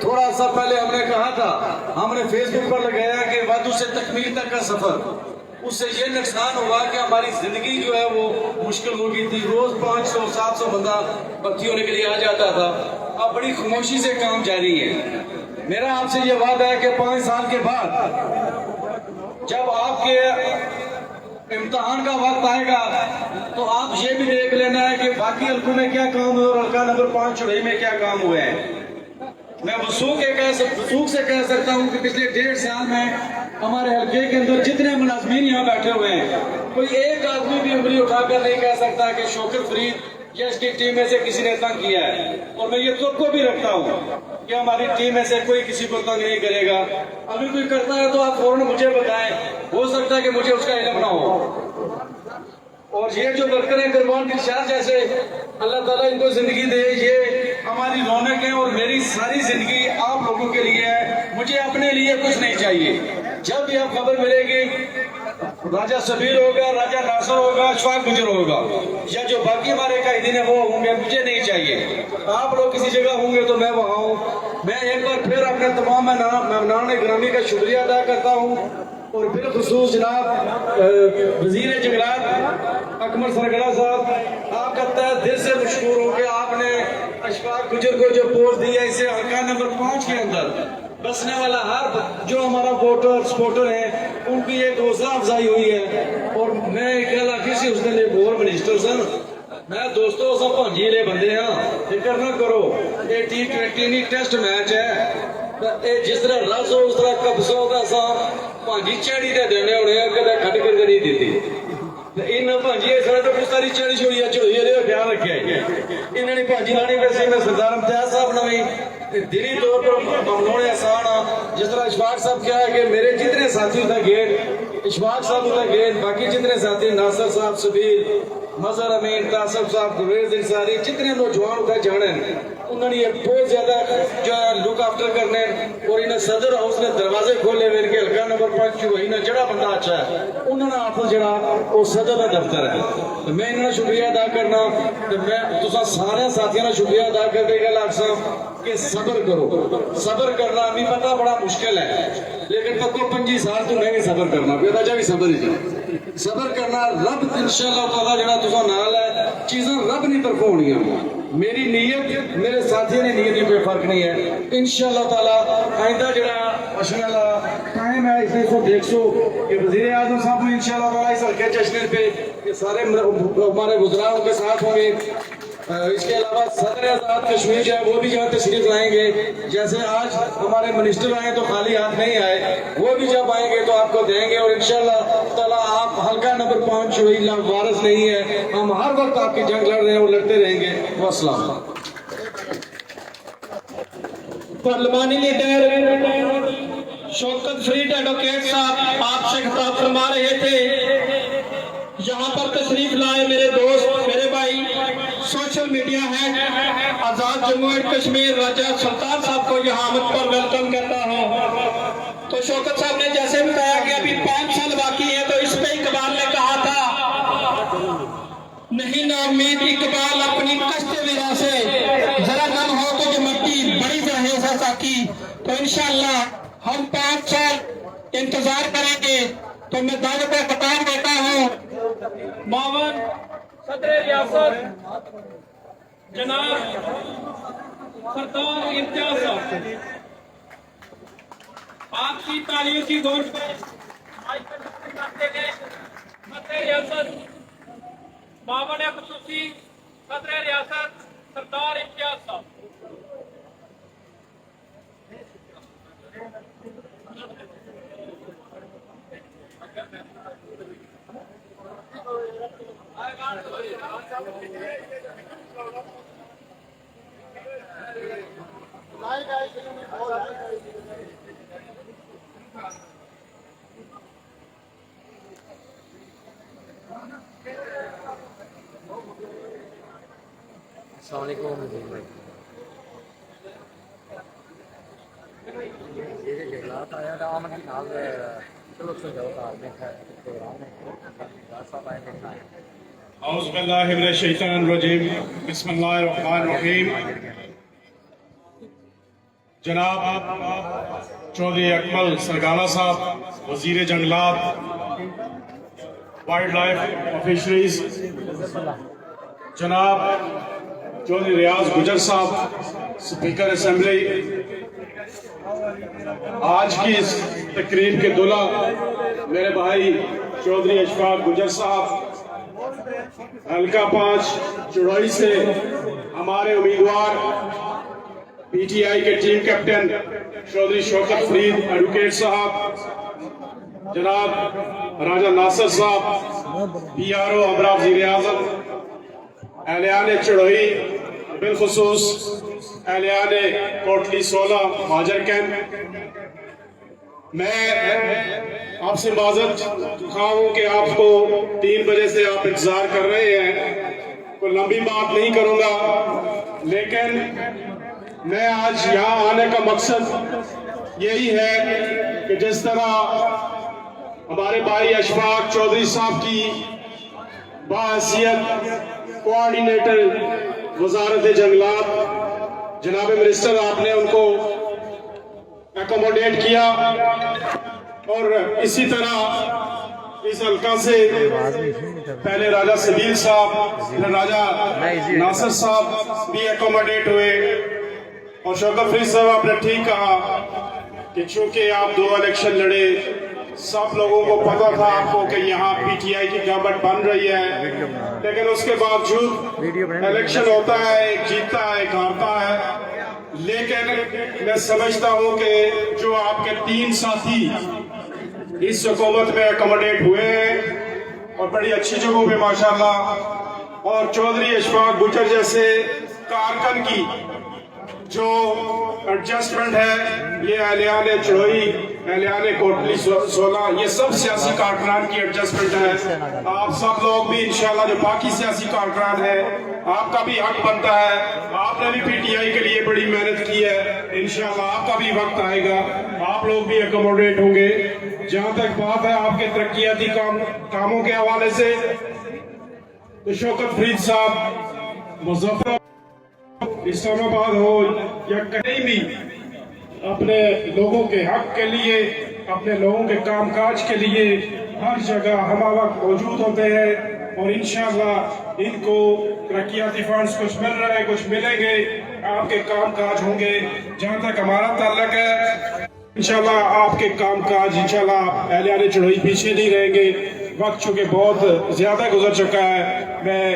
थोड़ा सा पहले हमने कहा था, हमने फेसबुक पर लगाया कि वादू से तकमील तक का सफर, उससे ये नुकसान हुआ कि हमारी जिंदगी जो है वो मुश्किल हो गई थी। रोज 500-700 बंदा भर्ती होने के लिए आ जाता था। अब बड़ी खामोशी से काम जारी है। मेरा आपसे ये वादा है कि 5 साल के बाद जब आपके इम्तिहान का वक्त आएगा तो आप ये भी देख लेना है कि बाकी हल्कों में क्या काम हुआ और हल्का नंबर 5 चुड़ई में क्या काम हुए हैं। मैं वसूख से कह सकता हूँ कि पिछले 1.5 साल में हमारे हल्के के अंदर जितने मुलाजमीन यहाँ बैठे हुए हैं, कोई एक आदमी भी उंगली उठाकर नहीं कह सकता कि शौकत फरीद या इसकी टीम में से किसी ने तंग किया है। और मैं ये तो भी रखता हूँ कि हमारी टीम में से कोई किसी को तंग नहीं करेगा। अभी कोई करता है तो आप फौरन मुझे बताएं, हो सकता है कि मुझे उसका इल्म ना हो। और ये जो वर्कर हैं कुर्बान दिलशाद जैसे, अल्लाह ताला इनको जिंदगी दे, ये हमारी रौनक है और मेरी सारी जिंदगी आप लोगों के लिए है। मुझे अपने लिए कुछ नहीं चाहिए। जब भी आप खबर मिलेगी, राजा सबीर होगा, राजा नासर होगा, इशफाक गुजर होगा, या जो बाकी हमारे कायदीन है वो होंगे, मुझे नहीं चाहिए। आप लोग किसी जगह होंगे तो मैं वहाँ हूँ। मैं एक बार फिर अपने तमाम मेहमानान गिरामी का शुक्रिया अदा करता हूँ और बिलखुसूस जनाब वजीर जंगलात अकमल सरगड़ा साहब, आपका तहे दिल से मशहूर हो कि आपने इशफाक गुजर को जो पोस्ट दी है, इसे हल्का नंबर 5 के अंदर बसने वाला हर जो हमारा वोटर सपोर्टर है उनकी एक हौसला अफजाई हुई है। और मैं कल किसी उसने बोर मिनिस्टर सन, मैं दोस्तों सब भांजीले बंदे हाँ, फिक्र ना करो, ये T20 नहीं टेस्ट मैच है। जिस तरह रस हो उस तरह कब्सों का सा भांजी चढ़ी दे देने होने कदे खट कर नहीं देती। इन भांजी इस तरह तो कुछ सारी चढ़ी छोड़ी चढ़ी ख्याल रखे इन्होंने भांजी लानी। वैसे मैं सरदार इम्तियाज साहब ने भी दिली तौर पर ममनून एहसान आ। जिस तरह इशफाक साहब क्या है कि मेरे जितने साथी उधर गेट, इशफाक साहब उधर गेट, बाकी जितने साथी नासर साहब, सबीर, मजहर अमीन तासब साहब गुरेज इंसारी जितने नौजवान उधर जाने उन्होंने ये बहुत ज्यादा जो लुक आफ्टर करने और इन्हें सदर हाउस ने दरवाजे खोले मेरे के हल्का नंबर 5 वही ना जड़ा बंदा अच्छा है उन्होंने आप जड़ा वो सदर का दफ्तर है तो मैं इन्होंने शुक्रिया अदा करना तो मैं तुसा सारे साथियों ने शुक्रिया अदा कर देगा लाख साहब कि सब्र करो सब्र करना अभी पता बड़ा मुश्किल है लेकिन पक्को 25 साल तो नहीं सब्र करना बेटा जा भी सब्र ही सब्र करना रब इंशाअल्लाह ताला जड़ा तुसा नाल है चीज़ां रब नी तरफ होनियां मेरी नीयत मेरे साथियों ने नीयत में कोई फर्क नहीं है इंशाअल्लाह ताला आइंदा जड़ा माशाअल्लाह टाइम है इसे को देखो कि वजीर आजम साहब ने इंशाअल्लाह ताला इस हल्के जश्न पे ये सारे हमारे गुजरात के साथ होंगे इसके अलावा सदर आजाद कश्मीर जो है वो भी यहाँ तशरीफ लाएंगे जैसे आज हमारे मिनिस्टर आए तो खाली हाथ नहीं आए वो भी जब आएंगे तो आपको देंगे और इंशाअल्लाह ताला आप हल्का नंबर 5 शहीद वारिस नहीं है हम हर वक्त आपकी जंग लड़ रहे हैं और लड़ते रहेंगे वस्सलाम पार्लिमानी लीडर शौकत फरीद एडवोकेट साहब आपसे खिताब फरमा रहे थे यहाँ पर तशरीफ लाए मेरे दोस्त मेरे भाई सोशल मीडिया है आजाद जम्मू एंड कश्मीर राजा सुल्तान साहब को यहाँ आमद पर वेलकम करता हूँ तो शौकत साहब ने जैसे बताया कि अभी 5 साल बाकी है तो इस पे इकबाल ने कहा था नहीं ना उम्मीद इकबाल अपनी कष्ट विरा से जरा नम हो तो जो मिट्टी बड़ी रहे साकी तो इंशाअल्लाह हम 5 साल इंतजार करेंगे तो मैं दावत खिताब देता हूँ मावन सदर रियासत जनाब सरदार इम्तियाज साहब आपकी तालियों की गौर पर सदर रियासत मावन खुसूसी सदर रियासत सरदार इम्तियाज साहब औज़ुबिल्लाहिमिनश्शैतानिर्रजीम बिस्मिल्लाहिर्रहमानिर्रहीम जनाब चौधरी अकमल सरगाना साहब वजीर जंगलात वाइल्ड लाइफ और फिशरीज जनाब चौधरी रियाज गुजर साहब स्पीकर असेंबली आज की इस तकरीब के दूल्हा मेरे भाई चौधरी अशफाक गुजर साहब हल्का 5 चुड़ोई से हमारे उम्मीदवार पीटीआई के team captain Chaudhry Shaukat Farid advocate साहब जनाब राजा नासिर साहब PRO हमरा वज़ीर आज़म एहलियान चुड़ोई बिलखुसूस एहलियान कोटली 16 महाजर कैंप मैं आपसे माजरत खाऊं कि आपको 3 बजे से आप इंतजार कर रहे हैं कोई लंबी बात नहीं करूंगा लेकिन मैं आज यहाँ आने का मकसद यही है कि जिस तरह हमारे भाई अशफाक चौधरी साहब की बाहसियत कोऑर्डिनेटर वजारत जंगलात जनाब मिनिस्टर आपने उनको एकोमोडेट किया और इसी तरह इस हल्का से पहले राजा सबील साहब फिर राजा नासिर साहब भी एकोमोडेट हुए और शौकत फरीद साहब आपने ठीक कहा कि चूंकि आप 2 इलेक्शन लड़े सब लोगों को पता था आपको कि यहाँ पीटीआई की गवर्नमेंट बन रही है लेकिन उसके बावजूद इलेक्शन होता है एक जीतता है एक हारता है लेकिन मैं समझता हूँ कि जो आपके 3 साथी इस हुकूमत में अकोमोडेट हुए हैं और बड़ी अच्छी जगहों पे माशाल्लाह और चौधरी अशफाक गुजर जैसे कारकन की जो एडजस्टमेंट है ये एहलियान चुड़ोई एहलियाने कोटली 16, ये सब सियासी कारकुनान की एडजस्टमेंट है। आप सब लोग भी इंशाल्लाह जो बाकी सियासी कारकुनान है, आपका भी हक बनता है। आपने भी पीटीआई के लिए बड़ी मेहनत की है, इंशाल्लाह आपका भी वक्त आएगा, आप लोग भी अकोमोडेट होंगे। जहां तक बात है आपके तरक्याती कामों के हवाले से, तो शौकत फरीद साहब मुजफ्फर इस्लामाबाद हो या कहीं भी अपने लोगों के हक के लिए, अपने लोगों के कामकाज के लिए हर जगह हम वक्त मौजूद होते हैं। और इंशाल्लाह इनको तरक्याती फंड्स कुछ मिल रहे हैं, कुछ मिलेंगे, आपके कामकाज होंगे। जहां तक हमारा ताल्लुक है, इंशाल्लाह आपके कामकाज, इंशाल्लाह अहलियाने चढ़ोई पीछे नहीं रहेंगे। वक्त चूँकि बहुत ज़्यादा गुजर चुका है, मैं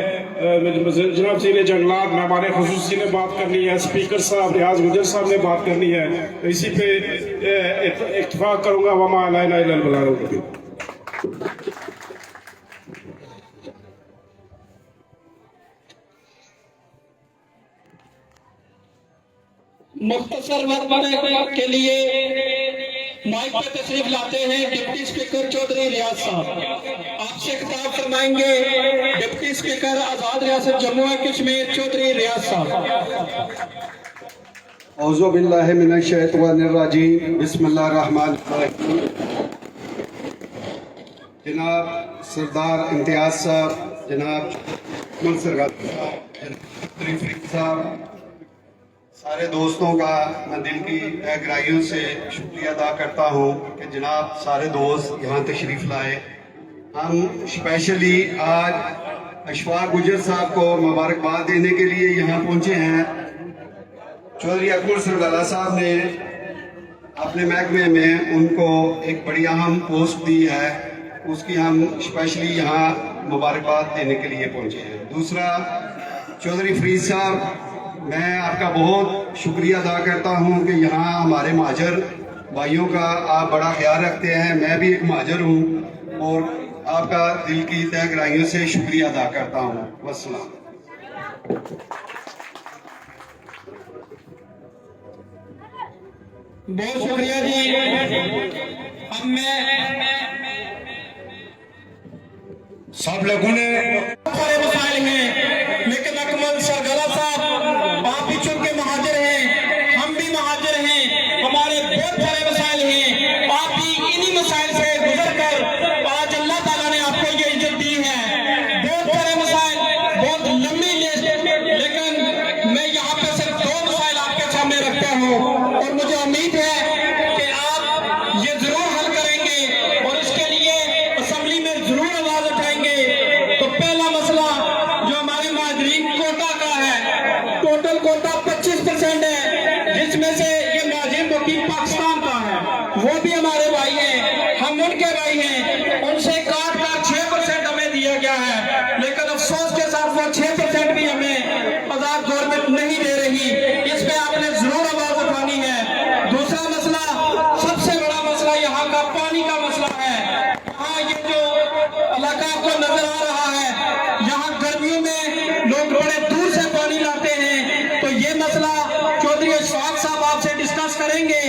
जनाब सीने जंगलात मेहमान खुसूसी ने बात करनी है, स्पीकर साहब रियाज गुजर साहब ने बात करनी है, तो इसी पे इत्तफाक करूँगा। वमा अलैना इल्लल बलागुल मुबीन। मुख्तसर वक्त के लिए माइक पर तशरीफ लाते हैं डिप्टी स्पीकर चौधरी रियाज साहब। आपसे खिताब फरमाएंगे डिप्टी स्पीकर आजाद रियासत जम्मू एंड कश्मीर चौधरी रियाज साहब। औज़ु बिल्लाहि मिनश शैतानिर रजीम, बिस्मिल्लाहिर रहमानिर रहीम। जनाब सरदार इम्तियाज साहब, जनाब मुनसर साहब, सारे दोस्तों का मैं दिल की गहराइयों से शुक्रिया अदा करता हूँ कि जनाब सारे दोस्त यहाँ तशरीफ़ लाए। हम स्पेशली आज अशफाक गुजर साहब को मुबारकबाद देने के लिए यहाँ पहुँचे हैं। चौधरी अकबर सरगला साहब ने अपने महकमे में उनको एक बड़ी अहम पोस्ट दी है, उसकी हम स्पेशली यहाँ मुबारकबाद देने के लिए पहुँचे हैं। दूसरा, चौधरी फरीद साहब, मैं आपका बहुत शुक्रिया अदा करता हूं कि यहाँ हमारे महाजर भाइयों का आप बड़ा ख्याल रखते हैं। मैं भी एक महाजर हूं और आपका दिल की तह गहराइयों से शुक्रिया अदा करता हूं। वस्सलाम। बहुत शुक्रिया जी। अब मैं सब लोगों ने सारे मसाइल हैं, लेकिन अकमल सरगला साहब आप भी चुनके महाजर हैं, हम भी महाजर हैं, हमारे बहुत सारे मसाइल हैं। आप भी इन्हीं मसाइल से गुजर कर आज अल्लाह ताला ने आपको ये इज्जत दी है। बहुत सारे मसाइल, बहुत लंबी लिस्ट, लेकिन मैं यहाँ पे सिर्फ 2 मसाइल आपके सामने रखता हूँ और मुझे उम्मीद है कि आप ये जरूर हल करेंगे और इसके लिए असेंबली में जरूर आवाज उठाएंगे। तो पहला मसला जो हमारे महाजरीन कोटा का है, टोटल कोटा 25% है, जिसमें से ये महाजरीन वकील पाकिस्तान का है, वो भी हमारे भाई हैं, हम उनके भाई हैं, उनसे काट कर 6% हमें दिया गया है, लेकिन अफसोस के साथ वो 6% भी हमें आजाद गवर्नमेंट नहीं दे रही। इस पे आपने जरूर आवाज उठानी है। दूसरा मसला, सबसे बड़ा मसला यहाँ का पानी का मसला है। हाँ, ये जो इलाका आपको नजर आ रहा है, यहाँ गर्मियों में लोग बड़े दूर से पानी लाते हैं, तो ये मसला चौधरी अशफाक साहब आपसे डिस्कस करेंगे।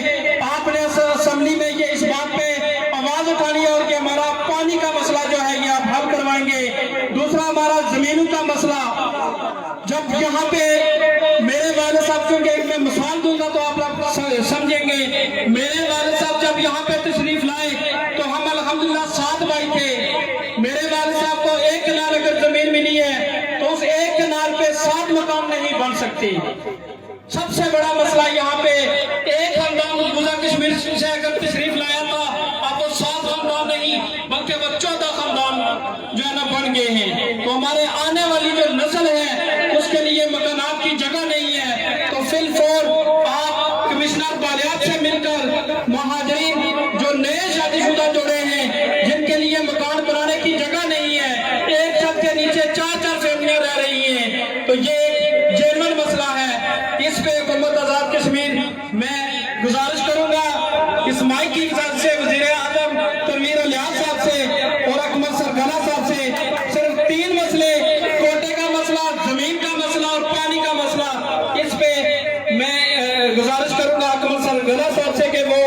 आपने असेंबली में ये इस बात पे आवाज उठानी है और कि हमारा पानी का मसला जो है ये आप हल करवाएंगे। दूसरा, हमारा जमीनों का मसला, जब यहाँ पे मेरे वाले साहब, क्योंकि मैं मिसाल दूंगा तो आप लोग समझेंगे, मेरे वाले साहब जब यहाँ पे तशरीफ लाए तो हम अल्हम्दुलिल्लाह 7 भाई थे। मेरे वाले साहब को 1 कनाल अगर जमीन मिली है तो उस 1 कनाल पे 7 मकान नहीं बन सकती। सबसे बड़ा मसला यहाँ पे, एक खानदान गुजा कश्मीर से अगर तशरीफ लाया था, अब वो 7 खानदान नहीं बल्कि वो 14 खानदान जो है ना बन गए हैं। तो हमारे आने वाली जो नस्ल है उसके लिए मकानात की जगह नहीं है। तो फिलफोर आप कमिश्नर बालियात से मिलकर महाजरीन जो नए शादीशुदा जोड़े हैं, जिनके लिए मकान बनाने की जगह नहीं है, एक छत के नीचे 4-4 फैमिलियां रह रही हैं, तो ये एक जेन्युइन मसला है। इस पे हुकूमत आजाद कश्मीर मैं गुजारिश करूंगा इस माइक की इजाजत से वजीर आजम तनवीर अलियास साहब से और अकमल सरगला साहब से सिर्फ 3 मसले, कोटे का मसला, जमीन का मसला और पानी का मसला, इस पे मैं गुजारिश करूंगा अकमल सरगला साहब से कि वो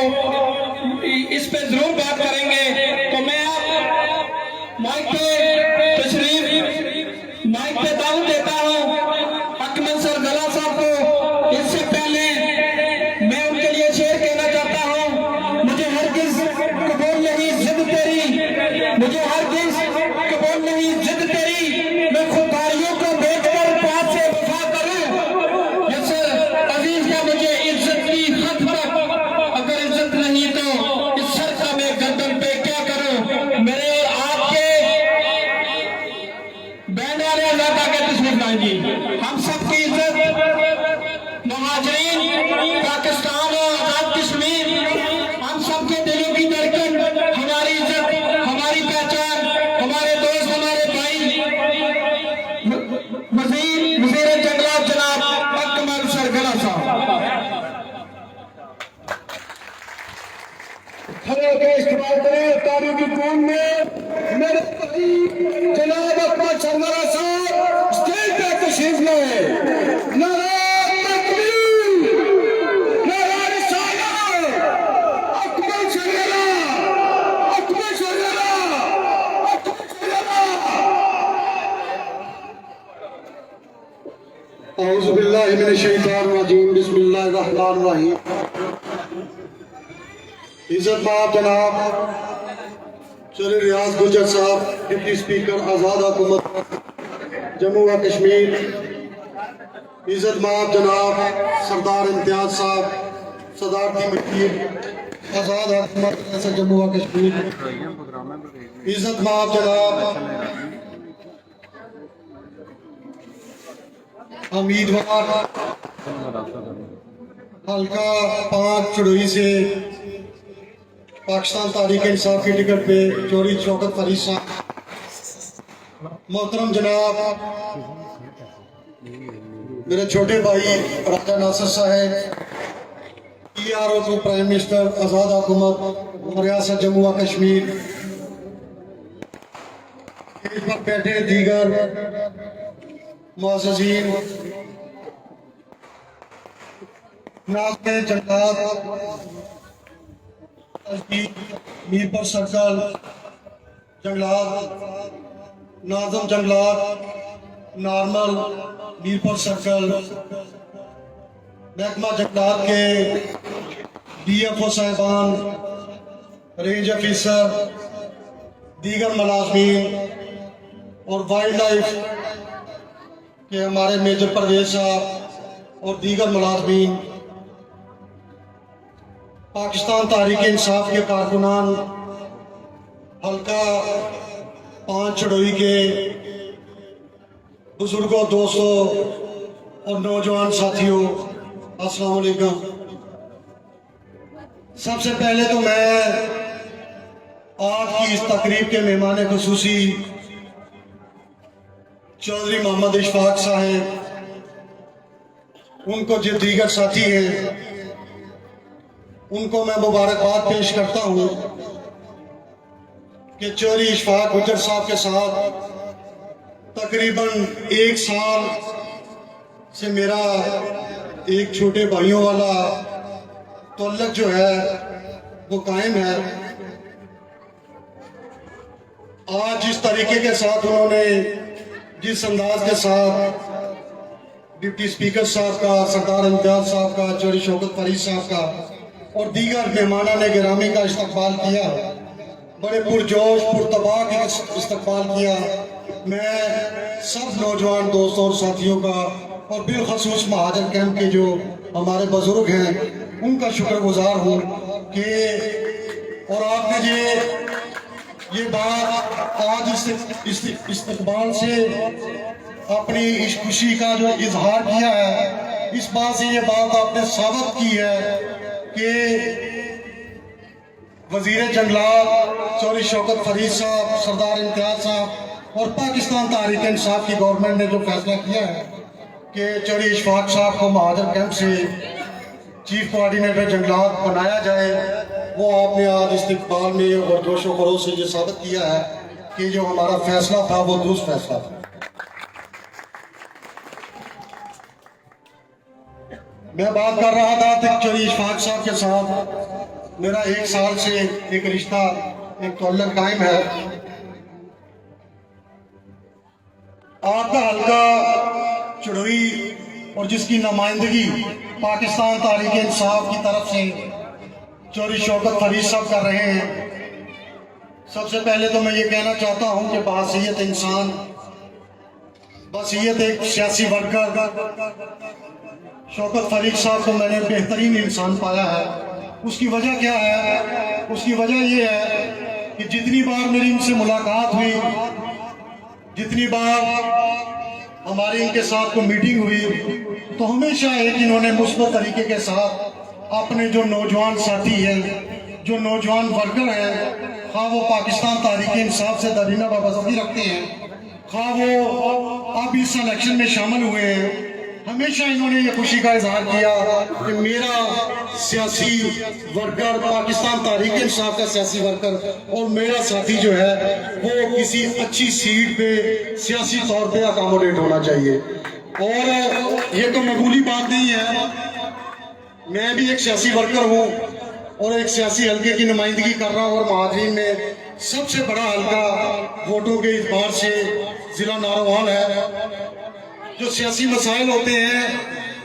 अज़ादा के तशरीफ लाएंगी। हम सबकी इज्जत मुहाजिरीन पाकिस्तान और आजाद कश्मीर, हम सबके दिलों की धड़कन, हमारी इज्जत, हमारी पहचान, हमारे दोस्त, हमारे भाई वज़ीर जंगलात जनाब अकमल सरगना साहब खड़े होकर इस्तेमाल करें। तारीखी कौम में मेरे भाई जनाब अकमल सरगना साहब स्टेज पर तशरीफ लाए। नारा तकबीर, नारा रिसालत, अकमल सरगना, अकमल सरगना, अकमल सरगना। औज़ु बिल्लाहि मिनश शैतानिर रजीम, बिस्मिल्लाहिर रहमानिर रहीम। इज्जत माब जनाब चौधरी रियाज गुजर साहब, डिप्टी स्पीकर आज़ाद हुकूमत जम्मू व कश्मीर। इज्जत माब जनाब सरदार इम्तियाज साहब, सदारती वकील आज़ाद हुकूमत जम्मू व कश्मीर। इज्जत माब जनाब उम्मीदवार हल्का 5 चुड़ोई से पाकिस्तान तहरीक इंसाफ की टिकट पे चौधरी शौकत फरीद साहब। मोहतरम जनाब मेरे छोटे भाई राजा नासिर साहब, PRO टू प्राइम मिनिस्टर आज़ाद हुकूमत रियासत जम्मू व कश्मीर। इस पर बैठे दीगर मुअज़्ज़िज़ीन, नाज़िम जंगलात मीरपुर सर्कल जंगलात, नाज़म जंगलात नॉर्मल मीरपुर सर्कल, महकमा जंगलात के DFO साहिबान, रेंज ऑफिसर, दीगर मुलाज़मीन और वाइल्ड लाइफ के हमारे मेजर परवेज साहब और दीगर मुलाज़मीन, पाकिस्तान तहरीक इंसाफ के कारकुनान, हल्का 5 चढ़ोई के बुजुर्गों, दोस्तों और नौजवान साथियों, अस्सलाम वालेकुम। सबसे पहले तो मैं आज की इस तकरीब के मेहमान खुसूसी चौधरी मोहम्मद इशफाक साहब, उनको जो दीगर साथी हैं, उनको मैं मुबारकबाद पेश करता हूँ कि चौधरी इशफाक गुजर साहब के साथ तकरीबन 1 साल से मेरा एक छोटे भाइयों वाला तल्लुक जो है वो कायम है। आज जिस तरीके के साथ उन्होंने, जिस अंदाज के साथ डिप्टी स्पीकर साहब का, सरदार इम्तियाज साहब का, चौधरी शौकत फरीद साहब का और दीगर मेहमानान ने गिरामी का इस्तकबाल किया, बड़े पुरजोश पुरतबाह का इस्तकबाल किया, मैं सब नौजवान दोस्तों और साथियों का और बिलखसूस महाजर कैंप के जो हमारे बुजुर्ग हैं उनका शुक्रगुजार हूँ कि और आपने ये बात आज इस इस्तकबाल से अपनी इस खुशी का जो इजहार किया है, इस बात से ये बात आपने साबित की है कि वजीर जंगलात चौधरी शौकत फरीद साहब, सरदार इम्तियाज साहब और पाकिस्तान तहरीक इंसाफ की गवर्नमेंट ने जो फैसला किया है कि चौधरी इशफाक साहब को महाजर कैंप से चीफ कोऑर्डिनेटर जंगलात बनाया जाए, वो आपने आज इस्तकबाल में और जोशो खरोश से ये साबित किया है कि जो हमारा फैसला था वो दुरुस्त फैसला था। मैं बात कर रहा था चौधरी इशफाक साहब के साथ मेरा 1 साल से एक रिश्ता, एक तल्लुक कायम है। आपका हल्का चढ़ोई और जिसकी नुमाइंदगी पाकिस्तान तहरीक इंसाफ की तरफ से चौधरी शौकत फरीद साहब कर रहे हैं। सबसे पहले तो मैं ये कहना चाहता हूँ कि बाहसीयत इंसान, बसीयत एक सियासी वर्कर शौकत फरीद साहब को मैंने बेहतरीन इंसान पाया है। उसकी वजह क्या है? उसकी वजह ये है कि जितनी बार मेरी इनसे मुलाकात हुई, जितनी बार हमारी इनके साथ को मीटिंग हुई तो हमेशा एक इन्होंने मुस्बत तरीके के साथ अपने जो नौजवान साथी हैं, जो नौजवान वर्कर हैं, खा वो पाकिस्तान तहरीक इंसाफ से दरीना वाबस्तगी रखते हैं, खा वो अब इस इलेक्शन में शामिल हुए हैं, हमेशा इन्होंने ये खुशी का इजहार किया कि मेरा सियासी वर्कर, पाकिस्तान तहरीक इंसाफ का सियासी वर्कर और मेरा साथी जो है वो किसी अच्छी सीट पे सियासी तौर पे अकोमोडेट होना चाहिए। और ये तो मामूली बात नहीं है, मैं भी एक सियासी वर्कर हूँ और एक सियासी हल्के की नुमाइंदगी कर रहा हूँ और महाजरीन में सबसे बड़ा हल्का वोटों के इतबार से जिला नारोवाल है। जो सियासी मसाइल होते हैं,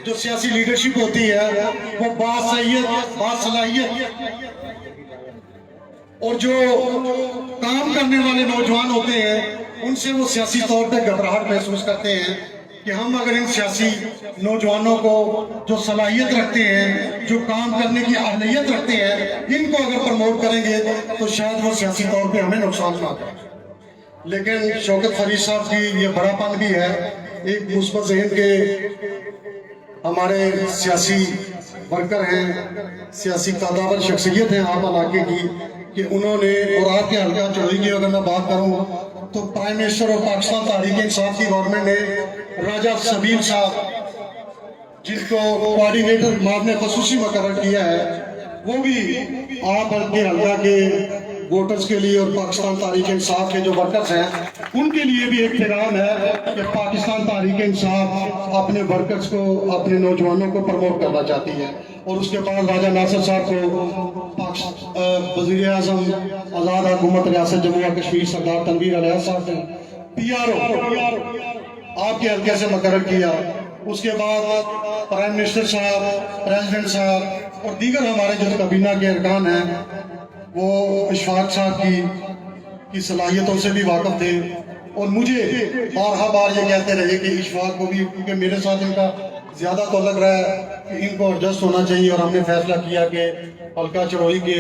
जो सियासी लीडरशिप होती है, वो बासलाहियत और जो काम करने वाले नौजवान होते हैं उनसे वो सियासी तौर पे घबराहट महसूस करते हैं कि हम अगर इन सियासी नौजवानों को जो सलाहियत रखते हैं, जो काम करने की अहलियत रखते हैं, इनको अगर प्रमोट करेंगे तो शायद वो सियासी तौर पे हमें नुकसान ना करे। लेकिन शौकत फरीद साहब की ये बड़ापन भी है, एक मुस्बत ज़हन के हमारे सियासी वर्कर हैं, सियासी तादावर शख्सियत हैं आप इलाके की, कि उन्होंने और आपके हल्का चढ़ोई की अगर मैं बात करूं तो प्राइम मिनिस्टर और पाकिस्तान तहरीक इंसाफ की गवर्नमेंट ने राजा सबील साहब, जिनको कोऑर्डिनेटर माब ने खसूसी मुकर्रर किया है, वो भी आप के हल्का के वोटर्स के लिए और पाकिस्तान तहरीक इंसाफ के जो वर्कर्स हैं उनके लिए भी एक पैगाम है कि पाकिस्तान तहरीक इंसाफ अपने वर्कर्स को, अपने नौजवानों को प्रमोट करना चाहती है। और उसके बाद राजा नासिर साहब को वज़ीर आज़म आज़ाद हुकूमत रियासत जम्मू और कश्मीर सरदार तनवीर अलैह साहब ने PRO आपके हल्के से मुकर्रर किया। उसके बाद प्राइम मिनिस्टर साहब, प्रेसिडेंट साहब और दीगर हमारे जो काबीना के अरकान हैं वो इशफाक साहब की सलाहियतों से भी वाकिफ थे और मुझे बार ये कहते रहे कि इशफाक को भी, क्योंकि मेरे साथ इनका ज़्यादा तो लग रहा है कि इनको एडजस्ट होना चाहिए, और हमने फैसला किया कि हल्का चढ़ोई के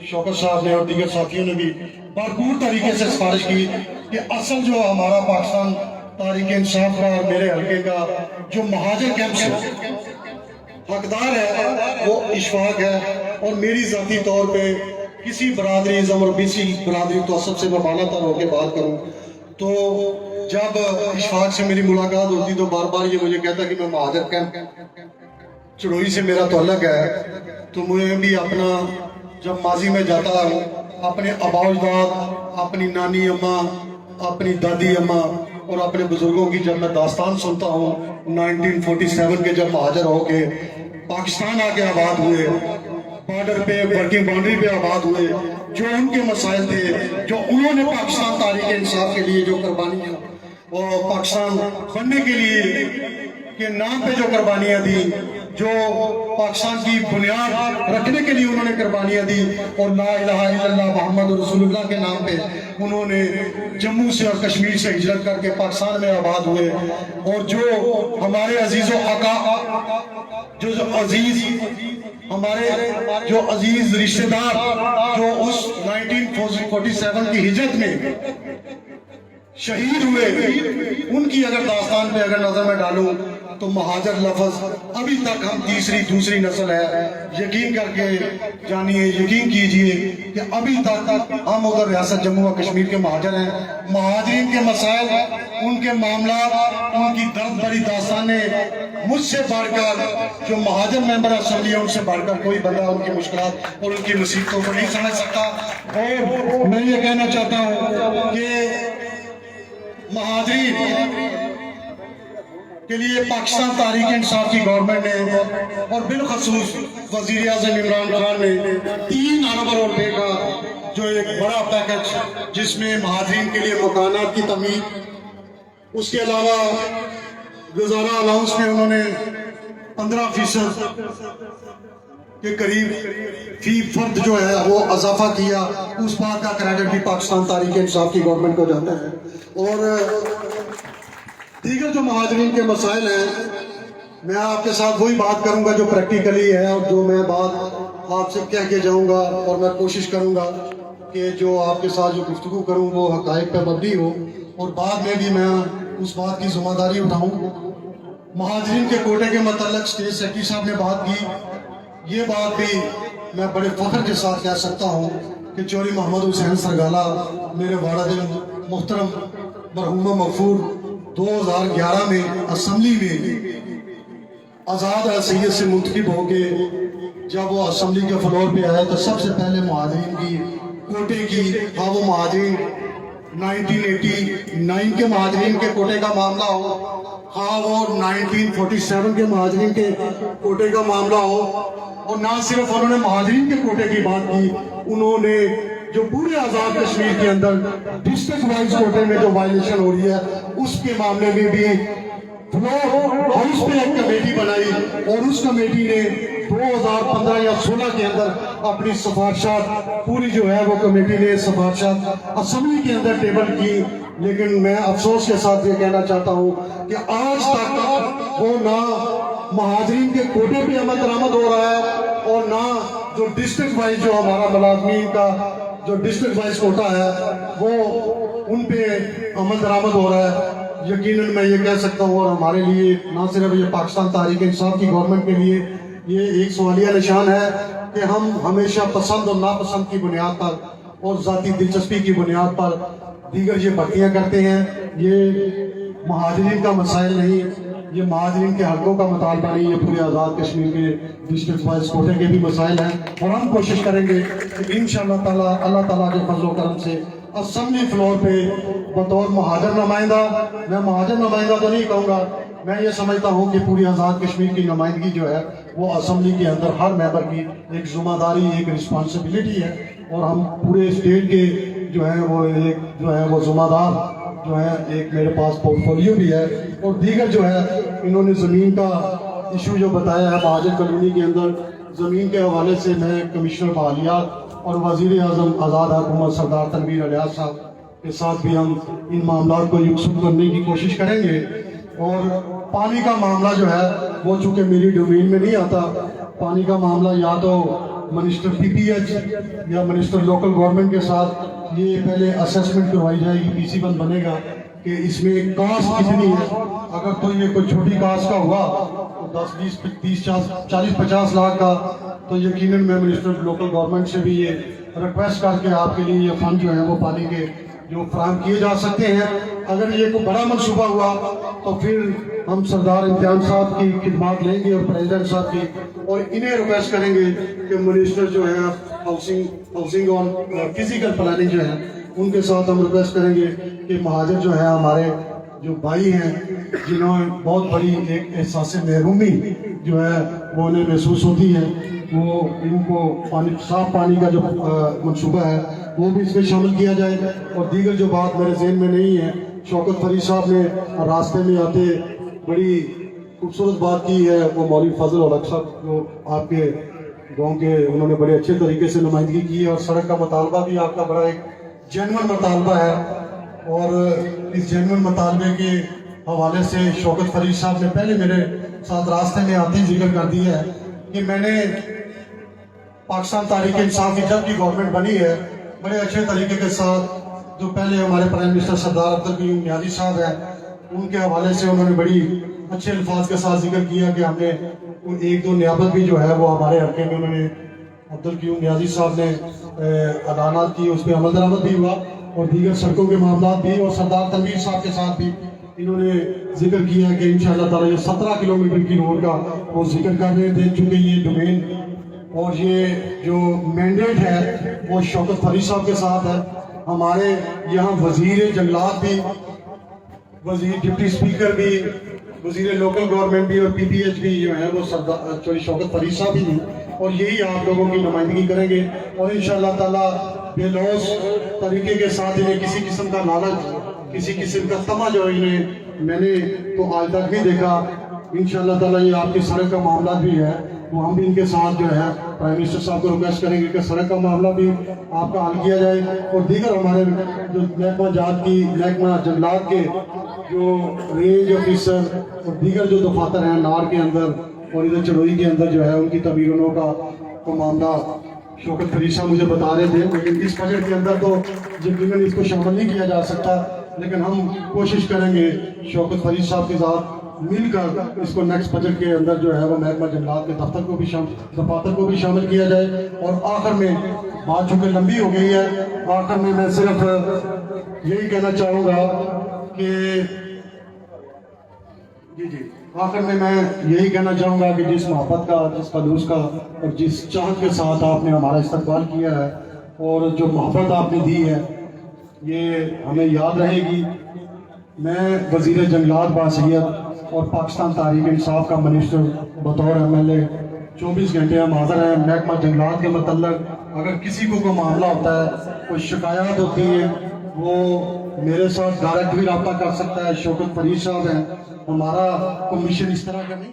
शौकत साहब ने और दीगर साथियों ने भी भरपूर तरीके से सिफारिश की कि असल जो हमारा पाकिस्तान तहरीक इंसाफ का और मेरे हल्के का जो महाजर कैंप से हकदार है वो इशफाक है। और मेरी ज़ाती तौर पे किसी बरादरी इज़म और बीसी बरादरी तो सबसे मैं बालातर होकर बात करूं तो जब इशफाक से मेरी मुलाकात होती तो बार बार ये मुझे कहता कि मैं महाजर कैंप चढ़ोई से मेरा तो अलग है, तो मुझे भी अपना जब माजी में जाता हूँ अपने आबाउजदाद, अपनी नानी अम्मा, अपनी दादी अम्मा और अपने बुजुर्गों की जब मैं दास्तान सुनता हूँ 1947 के जब महाजर होके पाकिस्तान आके आबाद हुए, बॉर्डर पे वर्किंग बाउंड्री पे आबाद हुए, जो उनके मसाइल थे, जो उन्होंने पाकिस्तान तहरीक इंसाफ के लिए जो कुर्बानियाँ और पाकिस्तान बनने के लिए के नाम पे जो कुर्बानियाँ दी, जो पाकिस्तान की बुनियाद रखने के लिए उन्होंने कुर्बानियाँ दी और ला इलाहा इल्लल्लाह मुहम्मद रसूलुल्लाह के नाम पे उन्होंने जम्मू से और कश्मीर से हिजरत करके पाकिस्तान में आबाद हुए। और जो हमारे अजीज़ों आका, जो अजीज हमारे जो अजीज रिश्तेदार जो उस 1947 की हिजरत में शहीद हुए, उनकी अगर दास्तान पे अगर नजर में डालूं तो महाजर लफ्ज अभी तक हम तीसरी दूसरी नस्ल है। यकीन करके जानिए, यकीन कीजिए कि अभी तक हम उधर रियासत जम्मू और कश्मीर के महाजर हैं। महाजरीन के मसाइल, उनके मामला, उनकी दर्द भरी दास्तानें मुझसे बढ़कर जो महाजर मेंबर असेंबली है उनसे बढ़कर कोई बंदा उनकी मुश्किलात और उनकी मुसीबतों को नहीं समझ सकता। और मैं ये कहना चाहता हूँ कि महाजरीन के लिए पाकिस्तान तहरीक इंसाफ की गवर्नमेंट ने और बिलखसूस वजीर आज़म इमरान खान ने 3 अरब रुपए का जो एक बड़ा पैकेज जिसमें महाजरीन के लिए मकानात की तमीर, उसके अलावा गुजारा अलाउंस में उन्होंने 15% के करीब फी फर्द जो है वो इजाफा किया। उस बात का क्रेडिट भी पाकिस्तान तहरीक इंसाफ की गवर्नमेंट को जाता है। और दीगर जो महाजरीन के मसाइल हैं, मैं आपके साथ वही बात करूंगा जो प्रैक्टिकली है और जो मैं बात आपसे कह के जाऊंगा, और मैं कोशिश करूंगा कि जो आपके साथ जो गुफ्तगू करूं वो हक़ाइक़ पे मबनी हो। और बाद में भी मैं उस बात की जिम्मेदारी उठाऊं। महाजरीन के कोटे के मतलब स्टेट सेक्रेटरी साहब ने बात की, ये बात भी मैं बड़े फख्र के साथ कह सकता हूँ कि चौधरी मोहम्मद हुसैन सरगाला मेरे वालिद मुहतरम मरहूमा मगफूर 2011 में असम्बली में आज़ाद सैयद से मुंतखब होके जब वो असम्बली के फ्लोर पे आए तो सबसे पहले महाजरीन की कोटे की, हाँ वो महाजरीन 1989 के महाजरीन के कोटे का मामला हो, हाँ वो 1947 के महाजरीन के कोटे का मामला हो, और ना सिर्फ उन्होंने महाजरीन के कोटे की बात की, उन्होंने जो पूरे आज़ाद कश्मीर के अंदर डिस्ट्रिक्ट वाइज कोटे में जो वायलेशन हो रही है उसके मामले में भी फ्लोर हाउस पे एक कमेटी बनाई और उस कमेटी ने 2015 या 16 के अंदर अपनी सिफारिशात पूरी जो है वो कमेटी ने सिफारिशात असेंबली के अंदर टेबल की। लेकिन मैं अफसोस के साथ ये कहना चाहता हूँ कि आज तक वो ना महाजरीन के कोटे पे अमल दरामद हो रहा है और ना जो डिस्ट्रिक्ट वाइज जो हमारा मुलाजमीन का जो डिस्ट्रिक्ट वाइज कोटा है वो उन पे अमल दरामद हो रहा है। यकीनन मैं ये कह सकता हूँ और हमारे लिए ना सिर्फ ये पाकिस्तान तहरीक इंसाफ की गवर्नमेंट के लिए ये एक सवालिया निशान है कि हम हमेशा पसंद और नापसंद की बुनियाद पर और ज़ाती दिलचस्पी की बुनियाद पर दीगर ये भर्तियाँ करते हैं। ये महाजरीन का मसाइल नहीं, ये महाजरीन के हकों का मुतालबा नहीं, ये पूरे आज़ाद कश्मीर के डिस्ट्रिक्ट वाइज कोटे के भी मसाइल हैं और हम कोशिश करेंगे कि इंशाअल्लाह ताला अल्लाह ताला के फजल व करम से असेंबली फ्लोर पे बतौर महाजर नुमाइंदा, मैं महाजर नुमाइंदा तो नहीं कहूँगा, मैं ये समझता हूँ कि पूरी आज़ाद कश्मीर की नुमाइंदगी जो है वो असेंबली के अंदर हर मेंबर की एक जिम्मेदारी, एक रिस्पॉन्सिबिलिटी है और हम पूरे स्टेट के जो है वो एक जो है वो जिम्मेदार जो है, एक मेरे पास पोर्टफोलियो भी है और दीगर जो है इन्होंने ज़मीन का इशू जो बताया है महाजर कॉलोनी के अंदर ज़मीन के हवाले से मैं कमिश्नर बहालियात और वज़ीर आज़म आज़ाद हुकूमत सरदार तनवीर अलियास साहब के साथ भी हम इन मामला को यकसुर करने की कोशिश करेंगे। और पानी का मामला जो है वो चूँकि मेरी डोमेन में नहीं आता, पानी का मामला या तो मिनिस्टर PPH या मिनिस्टर लोकल गवर्नमेंट के साथ ये पहले असेसमेंट करवाई जाएगी, PC बंद बनेगा कि इसमें कास्ट कितनी है। अगर तो ये कोई छोटी कास्ट का हुआ तो 10, 20, 30, 40, 50 लाख का, तो यकीनन मैं मिनिस्टर लोकल गवर्नमेंट से भी ये रिक्वेस्ट करके आपके लिए ये फंड जो है वो पानी के जो फ्राहम किए जा सकते हैं। अगर ये कोई बड़ा मनसूबा हुआ तो फिर हम सरदार इम्तियान साहब की खिदमत लेंगे और प्रेसिडेंट साहब की और इन्हें रिक्वेस्ट करेंगे कि मिनिस्टर जो है हाउसिंग और फिजिकल प्लानिंग जो है उनके साथ हम रिक्वेस्ट करेंगे कि महाजर जो है हमारे जो भाई हैं जिन्होंने बहुत बड़ी एक एहसास महरूमी जो है वो उन्हें महसूस होती है, वो इनको पानी साफ पानी का जो मंसूबा है वो भी इसमें शामिल किया जाए। और दीगर जो बात मेरे जहन में नहीं है, शौकत फरीद साहब ने रास्ते में आते बड़ी खूबसूरत बात की है, वो मौलवी फजल और साहब जो आपके गांव के उन्होंने बड़े अच्छे तरीके से नुमाइंदगी की है और सड़क का मुतालबा भी आपका बड़ा एक जेन्युइन मुतालबा है। और इस जेन्युइन मुतालबे के हवाले से शौकत फरीद साहब ने पहले मेरे साथ रास्ते में आते ही जिक्र कर दिया है कि मैंने पाकिस्तान तहरीक इंसाफ की जब की गवर्नमेंट बनी है बड़े अच्छे तरीके के साथ, जो पहले हमारे प्राइम मिनिस्टर सरदार अब्दुल कयूम नियाज़ी साहब हैं उनके हवाले से उन्होंने बड़ी अच्छे अल्फाज के साथ जिक्र किया कि हमने एक दो नियाबत भी जो है वो हमारे हल्के में उन्होंने अब्दुल कयूम नियाज़ी साहब ने अदालत की, उस पर अमल दरामद भी हुआ और दीगर सड़कों के मामला भी और सरदार तनवीर साहब के साथ भी इन्होंने जिक्र किया कि इंशाअल्लाह ताला ये 17 किलोमीटर की रोड का वो जिक्र कर रहे थे। चूँकि ये डोमेन और ये जो मैंडेट है वो शौकत फरीद साहब के साथ है, हमारे यहाँ वजीर जंगलात भी, वजीर डिप्टी स्पीकर भी, वजीर लोकल गवर्नमेंट भी और PPH भी जो है वो सरदार शौकत फरीद साहब भी हैं और यही आप लोगों की नुमाइंदगी करेंगे और इंशाअल्लाह ताला बेलौस तरीके के साथ इन्हें किसी किस्म का लालच, किसी किस्म का तमा जो इन्हें मैंने तो आज तक नहीं देखा। इंशाअल्लाह ताला ये आपकी सड़क का मामला भी है वो हम भी इनके साथ जो है प्राइम मिनिस्टर साहब को रिक्वेस्ट करेंगे कि सड़क का मामला भी आपका हल किया जाए और दीगर हमारे जो महकमा जात की महकमा जंगलात के जो रेंज ऑफिसर और दीगर जो दफातर हैं नार के अंदर और इधर चड़ोई के अंदर जो है उनकी तमीरों का तो मामला शौकत फरीद साहब मुझे बता रहे थे, लेकिन इस बजट के अंदर तो यकीनन इसको शामिल नहीं किया जा सकता लेकिन हम कोशिश करेंगे शौकत फरीद साहब के साथ मिलकर इसको नेक्स्ट बजट के अंदर जो है वो महकमा जंगलात के दफ्तर को भी शामिल किया जाए। और आखिर में बात चूंकि लंबी हो गई है, आखिर में मैं सिर्फ यही कहना चाहूँगा कि आखिर में मैं यही कहना चाहूँगा कि जिस मोहब्बत का, जिस खलूस का और जिस चाहत के साथ आपने हमारा इस्तकबाल किया है और जो मोहब्बत आपने दी है, ये हमें याद रहेगी। मैं वज़ीर जंगलात बासैयद और पाकिस्तान तहरीक इंसाफ का मिनिस्टर बतौर MLA 24 घंटे हम हाज़िर हैं। महकमा जंगलात के मतलब अगर किसी को कोई मामला होता है, कोई शिकायत होती है, वो मेरे साथ डायरेक्ट भी रब्ता कर सकता है। शौकत फरीद साहब हैं, हमारा कोई मिशन इस तरह का नहीं।